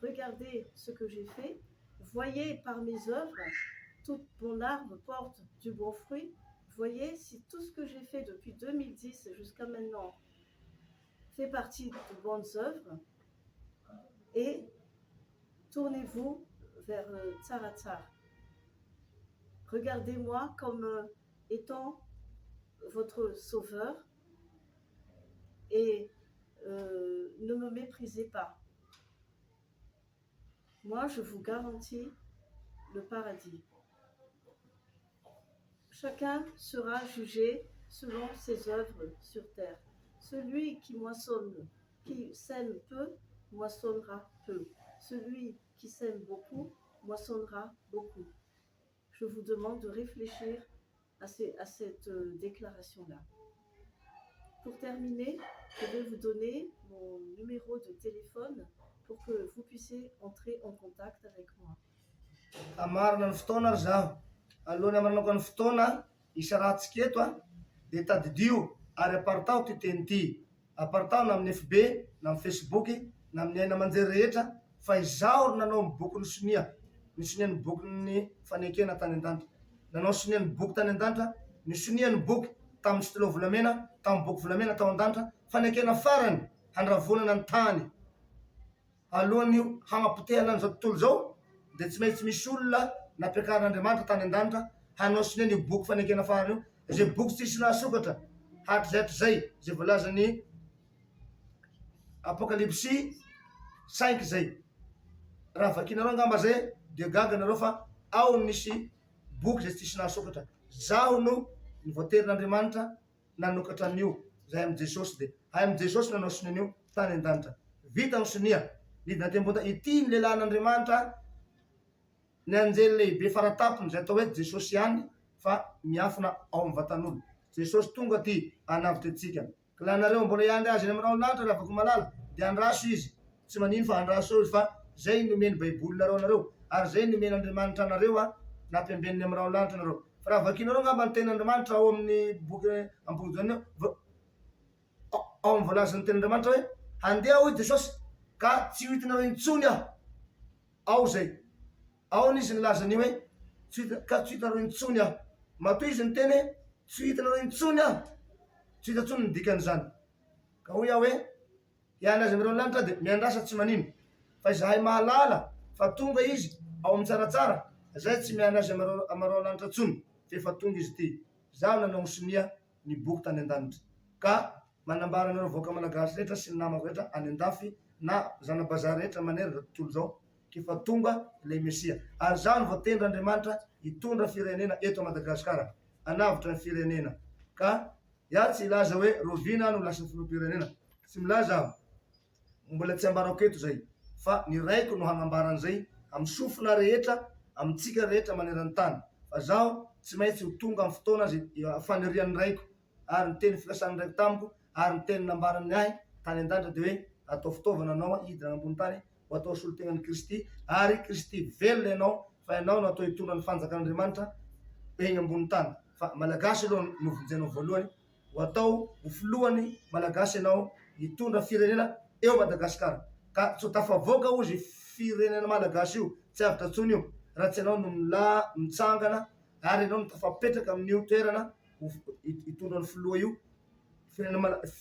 Regardez ce que j'ai fait. Voyez par mes œuvres, tout mon arbre porte du bon fruit. Voyez si tout ce que j'ai fait depuis 2010 jusqu'à maintenant fait partie de bonnes œuvres. Et tournez-vous vers Tsaratsar. Regardez-moi comme étant votre sauveur et ne me méprisez pas. Moi, je vous garantis le paradis. Chacun sera jugé selon ses œuvres sur terre. Celui qui moissonne, qui sème peu, moissonnera peu. Celui qui sème beaucoup, moissonnera beaucoup. Je vous demande de réfléchir à cette déclaration-là. Pour terminer, je vais vous donner mon numéro de téléphone pour que vous puissiez entrer en contact avec moi. Amarina ny fotoana ry zaho. Alohan'ny amarina ny fotoana isa rahantsika eto dia tadidio ary aparitao ty teny ty. Aparitao na amin'ny FB, na amin'ny Facebook, na amin'ny aina aman-jery rehetra fa izaho nanao ny boky ny sonia ny boky ny fanekena tany an-danitra. Nanao sonia ny boky tany an-danitra, ny sonia ny boky tamin'ny stylo volamena, tamin'ny boky volamena tao an-danitra, fanekena farany handravonana ny tany. Alohan'ny hamampitehana an'izao tontolo zao dia tsy maintsy misy olona nampiakarin'Andriamanitra tany an-danitra hanao sonia ny boky fanekena farany io. Izay boky tsisy nahasokatra hatrizay zay voalazany Apokalipsy 5 zay. Raha vakinareo angamba zay dia gaga nareo fa ao nisy boky zay tsisy nahasokatra. Zaho no ny voaterin'Andriamanitra nanokatra an'io. Zahay amin'i Jesosy dia hay amin'i Jesosy nanao sonia an'io tany an-danitra. Vita ny sonia. Nidina tembota ity ny lehilahin'Andriamanitra ny anjely lehibe faratapony zay atao hoe Jesosy ihany fa miafina ao amin'ny vatan'olo. Jesosy tonga ty hanavitra antsika. Ka laha nareo mbola hiandry azy amin'ny rahalanitra raha afaka malala dia andraso izy. Tsy manino fa andraso izy fa zay nomeny baibolinareo anareo ary zay nomeny Andriamanitra anareo nampiambeniny amin'ny rahalanitra anareo. Fa raha vakinareo ngamba ny tenin'Andriamanitra ao amin'ny boky ambony ao amin'ny voalazan'ny tenin'Andriamanitra hoe handeha hoy Jesosy ka tsy ho hitanareo intsony aho. Ao zay. Ao n'izy nilazany hoe ka tsy hitanareo intsony aho. Matoy izy ny teny tsy hitanareo intsony aho. Tsy hita intsony ny dikan'izany. Ka hoy aho hoe hiany azy amin'ny rahalanitra dia miandrasa tsy manino. Fa izahay mahalala fa tonga izy ao amin'ny tsaratsara, zay tsy miany azy amin'ny rahalanitra intsony. Fa efa tonga izy ty. Zaho nanao sonia ny boky tany an-danitra. Ka manambara anareo vahoaka malagasy rehetra sy ny namako rehetra any an-dafy na zanabazary rehetra manery zao tontolo zao efa tonga ilay Mesia. Ary zaho ny voatenin'Andriamanitra hitondra firenena eto Madagasikara, hanavitra ny firenena. Ka iaho tsy ilaza hoe Rovina no lasa filoham-pirenena. Tsy milaza aho. Mbola tsy ambarako eto zay. Fa ny raiko no hanambara an'izay amin'ny sofina rehetra, amintsika rehetra maneran'ny tany. Fa zaho tsy maintsy ho tonga amin'ny fotoana zay fanirian'ny raiko ary ny teny fikasan'ny raiko tamiko ary ny teny nambaran'ny ahy tany an-danitra dia hoe atao fitaovana anao hidina ambony tany ho atao solotenan'i Kristy ary Kristy velona ianao fa ianao no atao hitondra ny fanjakan'Andriamanitra eny ambony tany. Fa malagasy aloha no vonjena voalohany ho atao ho filohan'ny malagasy ianao hitondra firenena eo Madagasikara. Ka tsy ho tafavoaka ozy firenena malagasy io tsy avitra intsony io raha tsy ianao no mitsangana ary ianao no tafapetraka amin'io toerana hitondra ny filoha io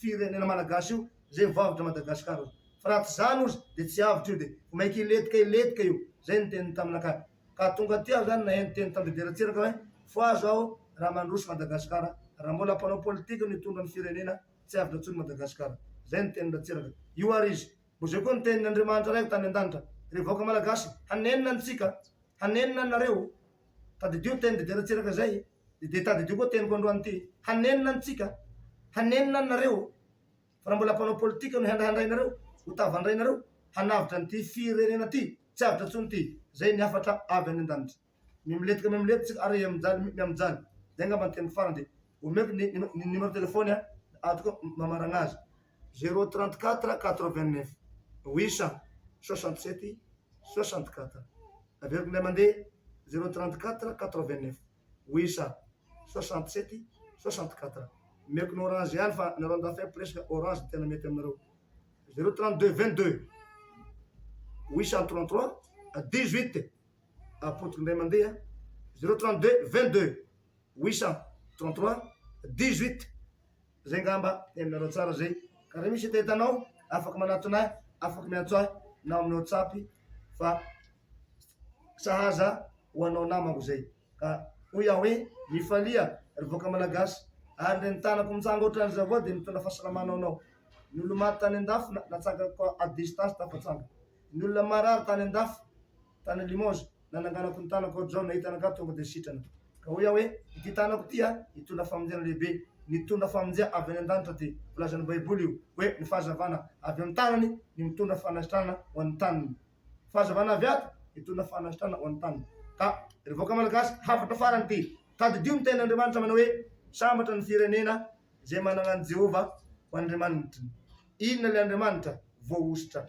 firenena malagasy io zay voavitra Madagasikara. Fa raha tsy zany ozy dia tsy avitra io dia mainka iletika io. Zay ny teniny taminakahy. Ka tonga ty aho zany naheno teny tamin'ny Deratsiraka hoe foazo aho raha mandroso Madagasikara. Raha mbola mpanao politika no hitondra ny firenena tsy avitra intsony Madagasikara. Zay ny teny Deratsiraka. Io ary izy. Mbo zay koa ny tenin'Andriamanitra raiko tany an-danitra. Revoaka malagasy hanenina antsika, hanenina anareo. Tadidio teny Deratsiraka zay. Dia tadidio koa teniko androany ty. Hanenina antsika, hanenina anareo. Fa raha mbola mpanao politika no handrainareo, ho tavandrainareo, hanavitra an'ity firenena ty, tsy avitra intsony ty. Zay ny hafatra avy any an-danitra. Miletika tsika ary miamijaly. Zay ngamba ny teny farany dia omeko ny numéro telefony atoko mamarana azy. 034 89 867 64. Averiko indray mandeha 034 89 867 64. Omeko ny orange ihany fa nareo andafy presque orange tena mety aminareo. 032 22 833 18 apôtre Ndray mandeha 032 22 833 18 zay ngamba eminareo tsara zay ka raha misy itetanao afaka manatona afaka miantso ahy na amin'ny WhatsApp fa sahaza ho anao namako zay ka hoy aho hoe mifalia rivoaka malagasy ary ny tanako mitsango ohatran'izay avao dia mitondra fahasalamana anao. Ny olo maty tany an-dafy natsangako à distance tafatsanga. Ny olona marary tany an-dafy tany Limoges nananganako ny tanako ohatr'izao nahita anakah tonga dia sitrana. Ka hoy aho hoe ity tanako ity hitondra famonjena lehibe, nitondra famonjea avy any an-danitra ty volazan'ny baiboly io hoe ny fahazavana avy amin'ny tanany ny mitondra fanasitrana ho an'ny tanany. Fahazavana avy ato hitondra fanasitrana ho an'ny tanany. Ka rivoaka malagasy hafatra farany ty tadidio ny tenin'Andriamanitra manao hoe sambatra ny firenena zay manana an'i Jehova ho Andriamanitra. Inona le Andriamanitra? Voaositra.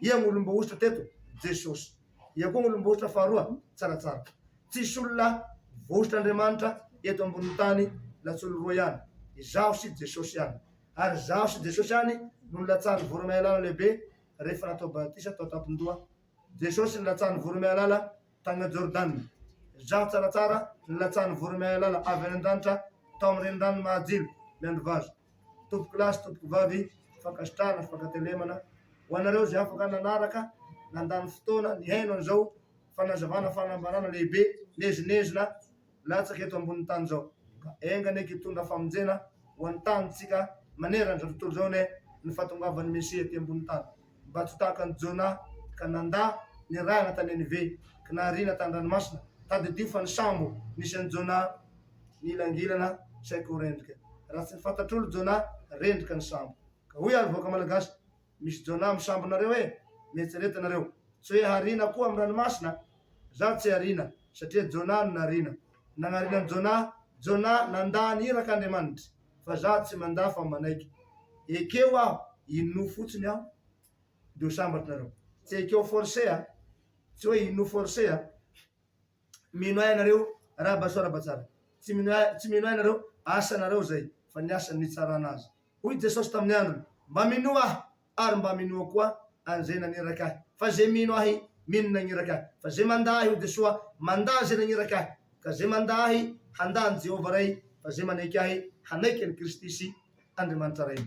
Ia gn'olo mbo ositra teto? Jesosy. Ia koa gn'olo mbo ositra faharoa? Tsaratsara. Tsisy olona voositra Andriamanitra eto ambony tany latsolo roa ihany. Izaho sy Jesosy ihany. Ary zaho sy Jesosy ihany no latsan'ny voromailala lehibe rehefa natao batisa tao tampon-doha. Jesosy ny latsan'ny voromailala tagna Jordany. Zaho tsaratsara ny latsan'ny voromailala avy any an-danitra tao amin'ny renirano mahajilo miandro vazo. Tompoko lasy tompoko vavy fankasitrahana fankatelemana ho anareo zay afaka nanaraka nandany fotoana ny haino an'izao fanazavana fanambarana lehibe nezinezina latsaky eto ambony tany zao. Ka engane hitondra famonjena ho an'ny tanitsika manerana zao tontolo zao ny fahatongavan'ny Mesia ety ambony tany. Mba tsy tahakan'i Jona ka nandà ny ragna tany Ninive ka nahariana tany ranomasina tadidio fa ny sambo nisy an'i Jona nilangilana saiko ho rendrika. Raha tsy fantatr'olo Jona rendrika ny sambo. Ka hoy ary voaka malagasy misy Jona amin'ny sambonareo mietseretanareo tsy hoe hariana koa amin'ny ranomasina. Zaho tsy hariana satria Jona no nahariana. Nagnariana Jona, Jona nandà niraka Andriamanitra fa zaho tsy mandà fa manaiky. Ekeo aho ino fotsiny aho dia ho sambatrinareo. Tsy ekeo forcé tsy hoe ino forcé mino ahy nareo rahabasoarabatsara. Tsy mino ahy nareo asanareo zay fa ny asany nitsarana azy. Hoy Jesosy tamin'ny androny mba mino ahy ary mba mino koa an'izay naniraka ahy. Fa zay mino ahy mino naniraka ahy. Fa zay mandà ahy ho dia soa mandà zay naniraka ahy. Ka zay mandà ahy handà ny Jehova ray. Fa zay manaiky ahy hanaiky an'i Kristy sy Andriamanitra ray.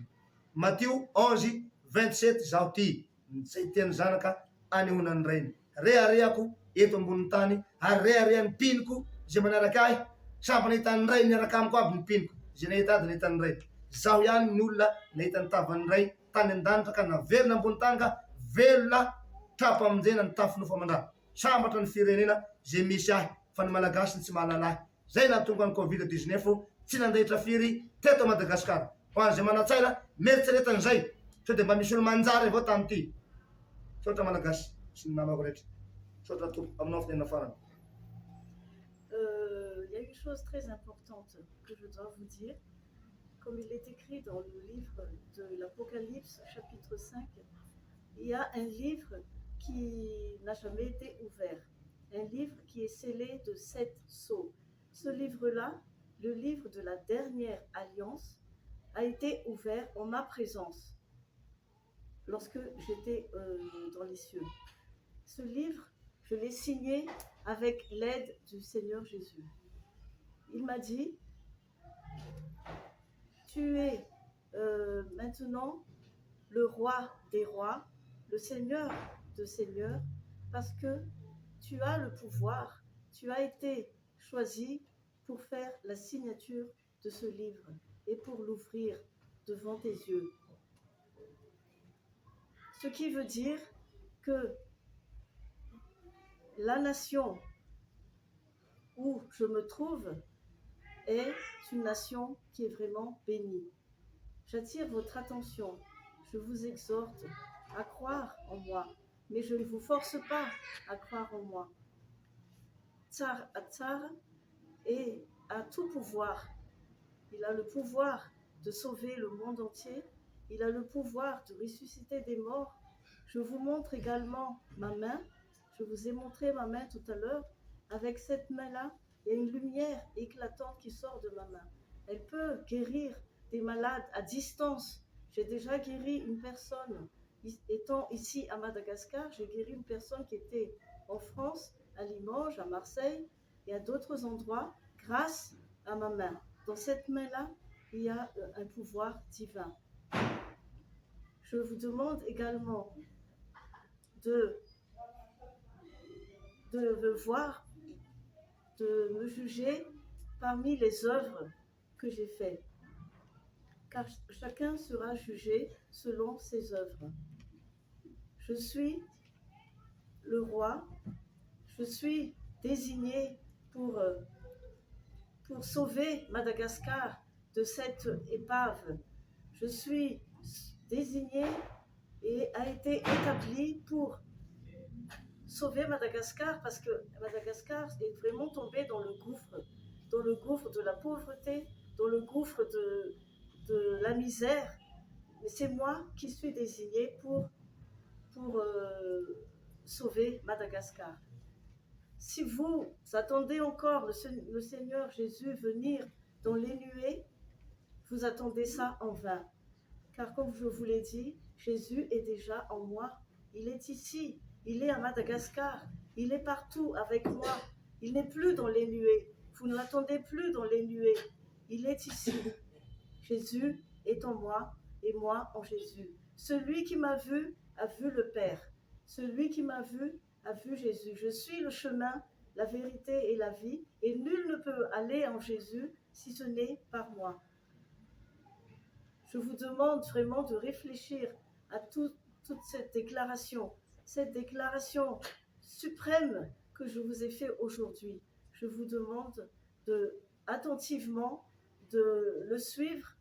Matthieu 11:27 zaho ty zay teny zanaka anehonan'ny rainy. Rehareako eto ambony tany ary reharehan'ny mpinoko zay manaraka ahy. Samby nahita ny ray niaraka amiko aby ny mpinoko. Zay nahita ady nahita ny ray. Zaho ihany ny olona nahita ny tavan'ny ray tany an-danitra ka naverina ambony tany ka velona trapamonjena ny tafinofa mandà. Sambatra ny firenena zay misy ahy fa ny malagasy tsy mahalala ahy. Zay nahatonga ny Covid-19 tsy nandahitra firy teto Madagasikara. Ho an'izay manatsaina mieritseretan'izay sao dia mba misy olo manjary avao tamin'ity. Saotra malagasy sy ny namako rehetra. Saotra tompo aminao fitenena farany. Il y a une chose très importante que je dois vous dire. Comme il est écrit dans le livre de l'Apocalypse, chapitre 5, il y a un livre qui n'a jamais été ouvert. Un livre qui est scellé de 7 sceaux. Ce livre-là, le livre de la dernière alliance, a été ouvert en ma présence lorsque j'étais dans les cieux. Ce livre, je l'ai signé avec l'aide du Seigneur Jésus. Il m'a dit, tu es maintenant le roi des rois, le seigneur de seigneurs, parce que tu as le pouvoir, tu as été choisi pour faire la signature de ce livre et pour l'ouvrir devant tes yeux. Ce qui veut dire que la nation où je me trouve est une nation qui est vraiment bénie. J'attire votre attention, je vous exhorte à croire en moi, mais je ne vous force pas à croire en moi. Tsar et a tout pouvoir. Il a le pouvoir de sauver le monde entier. Il a le pouvoir de ressusciter des morts. Je vous montre également ma main. Je vous ai montré ma main tout à l'heure. Avec cette main-là, il y a une lumière éclatante qui sort de ma main. Elle peut guérir des malades à distance. J'ai déjà guéri une personne étant ici à Madagascar, j'ai guéri une personne qui était en France, à Limoges, à Marseille et à d'autres endroits grâce à ma main. Dans cette main-là, il y a un pouvoir divin. Je vous demande également de me voir, de me juger parmi les œuvres que j'ai faites, car chacun sera jugé selon ses œuvres. Je suis le roi, je suis désigné pour sauver Madagascar de cette épave. Je suis désigné et a été établi pour sauver Madagascar parce que Madagascar est vraiment tombé dans le gouffre de la pauvreté, dans le gouffre de la misère. Mais c'est moi qui suis désigné pour sauver Madagascar. Si vous attendez encore le Seigneur Jésus venir dans les nuées, vous attendez ça en vain. Car comme je vous l'ai dit, Jésus est déjà en moi. Il est ici, il est à Madagascar, il est partout avec moi. Il n'est plus dans les nuées. Vous ne l'attendez plus dans les nuées. Il est ici. Jésus est en moi et moi en Jésus. Celui qui m'a vu a vu le Père. Celui qui m'a vu a vu Jésus. Je suis le chemin, la vérité et la vie, et nul ne peut aller en Jésus si ce n'est par moi. Je vous demande vraiment de réfléchir à toute cette déclaration suprême que je vous ai faite aujourd'hui. Je vous demande attentivement de le suivre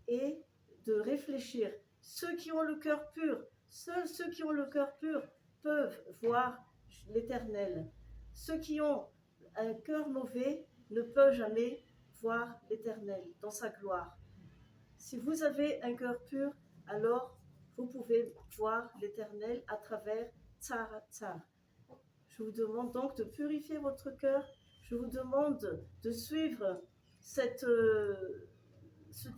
et de réfléchir. Ceux qui ont le cœur pur, seuls ceux qui ont le cœur pur peuvent voir l'Éternel. Ceux qui ont un cœur mauvais ne peuvent jamais voir l'Éternel dans sa gloire. Si vous avez un cœur pur, alors vous pouvez voir l'Éternel à travers Tsar Tsar. Je vous demande donc de purifier votre cœur. Je vous demande de suivre ce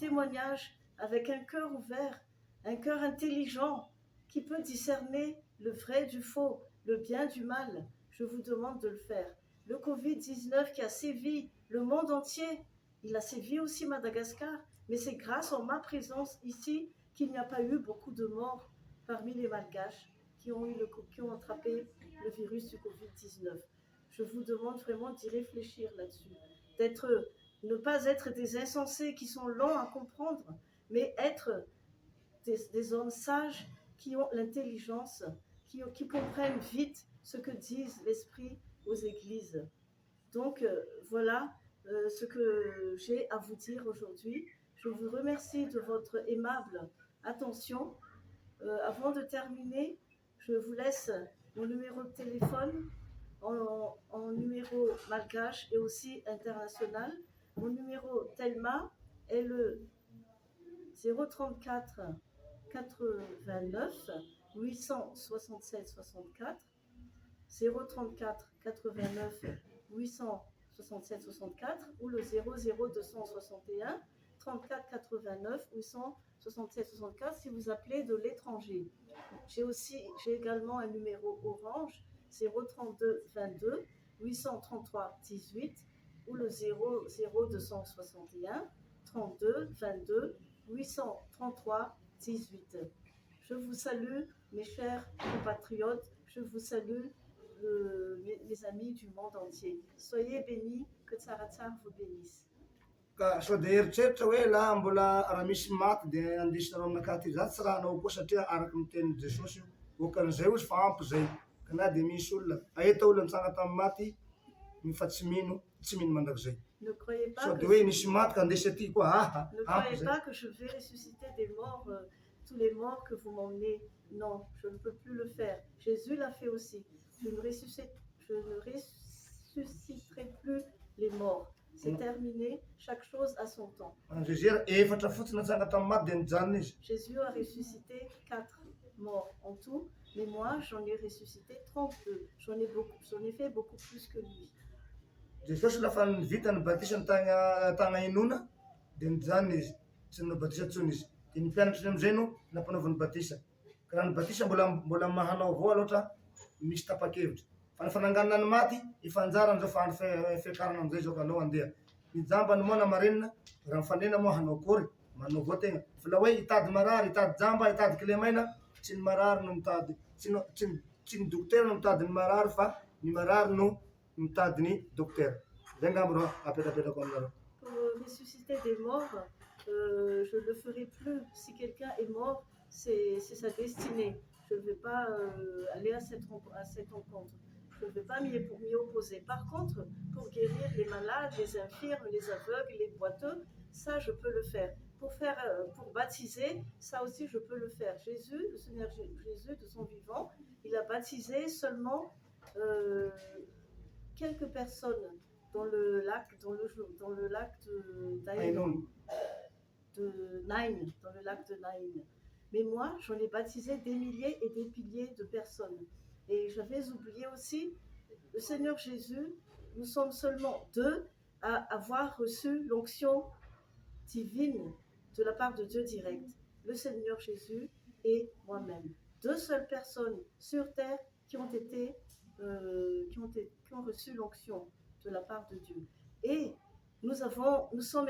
témoignage avec un cœur ouvert, un cœur intelligent qui peut discerner le vrai du faux, le bien du mal. Je vous demande de le faire. Le Covid-19 qui a sévi le monde entier, il a sévi aussi Madagascar, mais c'est grâce à ma présence ici qu'il n'y a pas eu beaucoup de morts parmi les Malgaches qui ont attrapé le virus du Covid-19. Je vous demande vraiment d'y réfléchir là-dessus, ne pas être des insensés qui sont lents à comprendre, mais être des hommes sages qui ont l'intelligence, qui comprennent vite ce que disent l'Esprit aux églises. Donc voilà ce que j'ai à vous dire aujourd'hui. Je vous remercie de votre aimable attention. Avant de terminer, je vous laisse mon numéro de téléphone en numéro malgache et aussi international. Mon numéro Telma est le 034 89 867 64 034 89 867 64 ou le 00261 34 89 867 64 si vous appelez de l'étranger. J'ai également un numéro orange 032 22 833 18 ou le 00261 32 22 833 18. Je vous salue mes chers compatriotes, je vous salue mes amis du monde entier. Soyez bénis, que Tsar Tsar vous bénisse. Ka sao dia eritreritra hoe la mbola raha misy maty dia andesinareo aminakaty izaty tsy raha anao koa satria araky ny tenin' Jesosy io okan'izay izy fa ampy zay ka na dia misy olona ahita olona nitsanga tamin'ny maty fa tsy mino mandrakizay Ne croyez pas sao dia hoe nisy maty ka andesy aty koa ne croyez pas que je vais ressusciter des morts, tous les morts que vous m'emmenez. Non, je ne peux plus le faire. Jésus l'a fait aussi. Je ne ressusciterai plus les morts. C'est terminé, chaque chose a son temps. Jésus a ressuscité 4 morts en tout, mais moi j'en ai ressuscité 32. J'en ai fait beaucoup plus que lui. Jesosy lafa nivita nibatisa ny tagna inona dia nijanona izy tsy nibatisa intsony izy dia ny mpianatra amizay no nampanaovany batisa Raha ny batisa mbola mahanao avao loatra misy tapa-kevitra. Fa ny fananganana ny maty, ifanjarany zao fa fiakarana amizay zao ka aleo andeha. Ny jambany moa na marenina, raha mifanena moa hanao akory, manao avao tegna. Fa la hoe hitady marary, hitady jamba, hitady kilemaina, tsy ny marary no mitady, tsy ny dokotera no mitady ny marary fa ny marary no mitady ny dokotera. Zay angamba rô apetrapetrako aminareo. Pour ressusciter des morts, je ne le ferai plus. Si quelqu'un est mort, c'est sa destinée. Je ne vais pas aller à cette rencontre. Je ne vais pas m'y opposer. Par contre, pour guérir les malades, les infirmes, les aveugles, les boiteux, ça, je peux le faire. Pour baptiser, ça aussi, je peux le faire. Jésus, le Seigneur Jésus, de son vivant, il a baptisé seulement quelques personnes dans le lac de Nain, dans le lac de Nain. Mais moi, j'en ai baptisé des milliers et des milliers de personnes. Et j'avais oublié aussi, le Seigneur Jésus, nous sommes seulement deux à avoir reçu l'onction divine de la part de Dieu direct. Le Seigneur Jésus et moi-même. Deux seules personnes sur terre qui ont reçu l'onction de la part de Dieu. Et nous sommes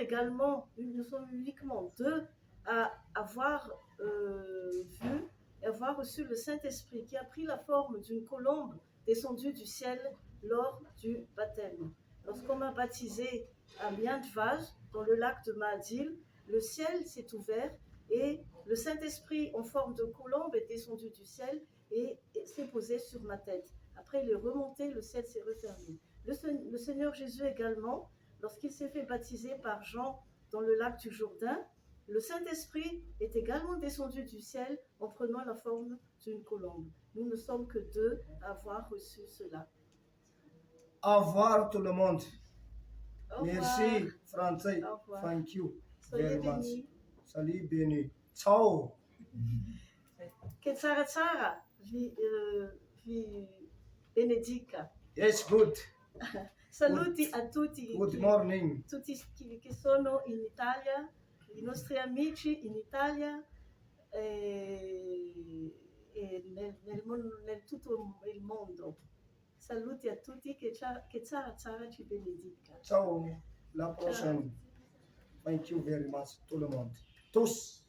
uniquement deux à avoir vu et avoir reçu le Saint-Esprit qui a pris la forme d'une colombe descendue du ciel lors du baptême. Lorsqu'on m'a baptisé à Miandvaj, dans le lac de Mahadil, le ciel s'est ouvert et le Saint-Esprit en forme de colombe est descendu du ciel et s'est posé sur ma tête. Après, il est remonté, le ciel s'est refermé. Le Seigneur Jésus également, lorsqu'il s'est fait baptiser par Jean dans le lac du Jourdain, le Saint-Esprit est également descendu du ciel en prenant la forme d'une colombe. Nous ne sommes que deux à avoir reçu cela. Au revoir tout le monde. Au revoir. Merci Français. Au revoir. Thank you Soyez very much. bénis. Salut béni. Ciao. Che tsara tsara, vi benedica. Yes, good. Saluti a tutti, Good morning. tutti che sono in Italia, i nostri amici in Italia e nel tutto il mondo. Saluti a tutti, che tsara tsara ci benedica. Ciao. La prochaine. Thank you very much tout le monde. Tous.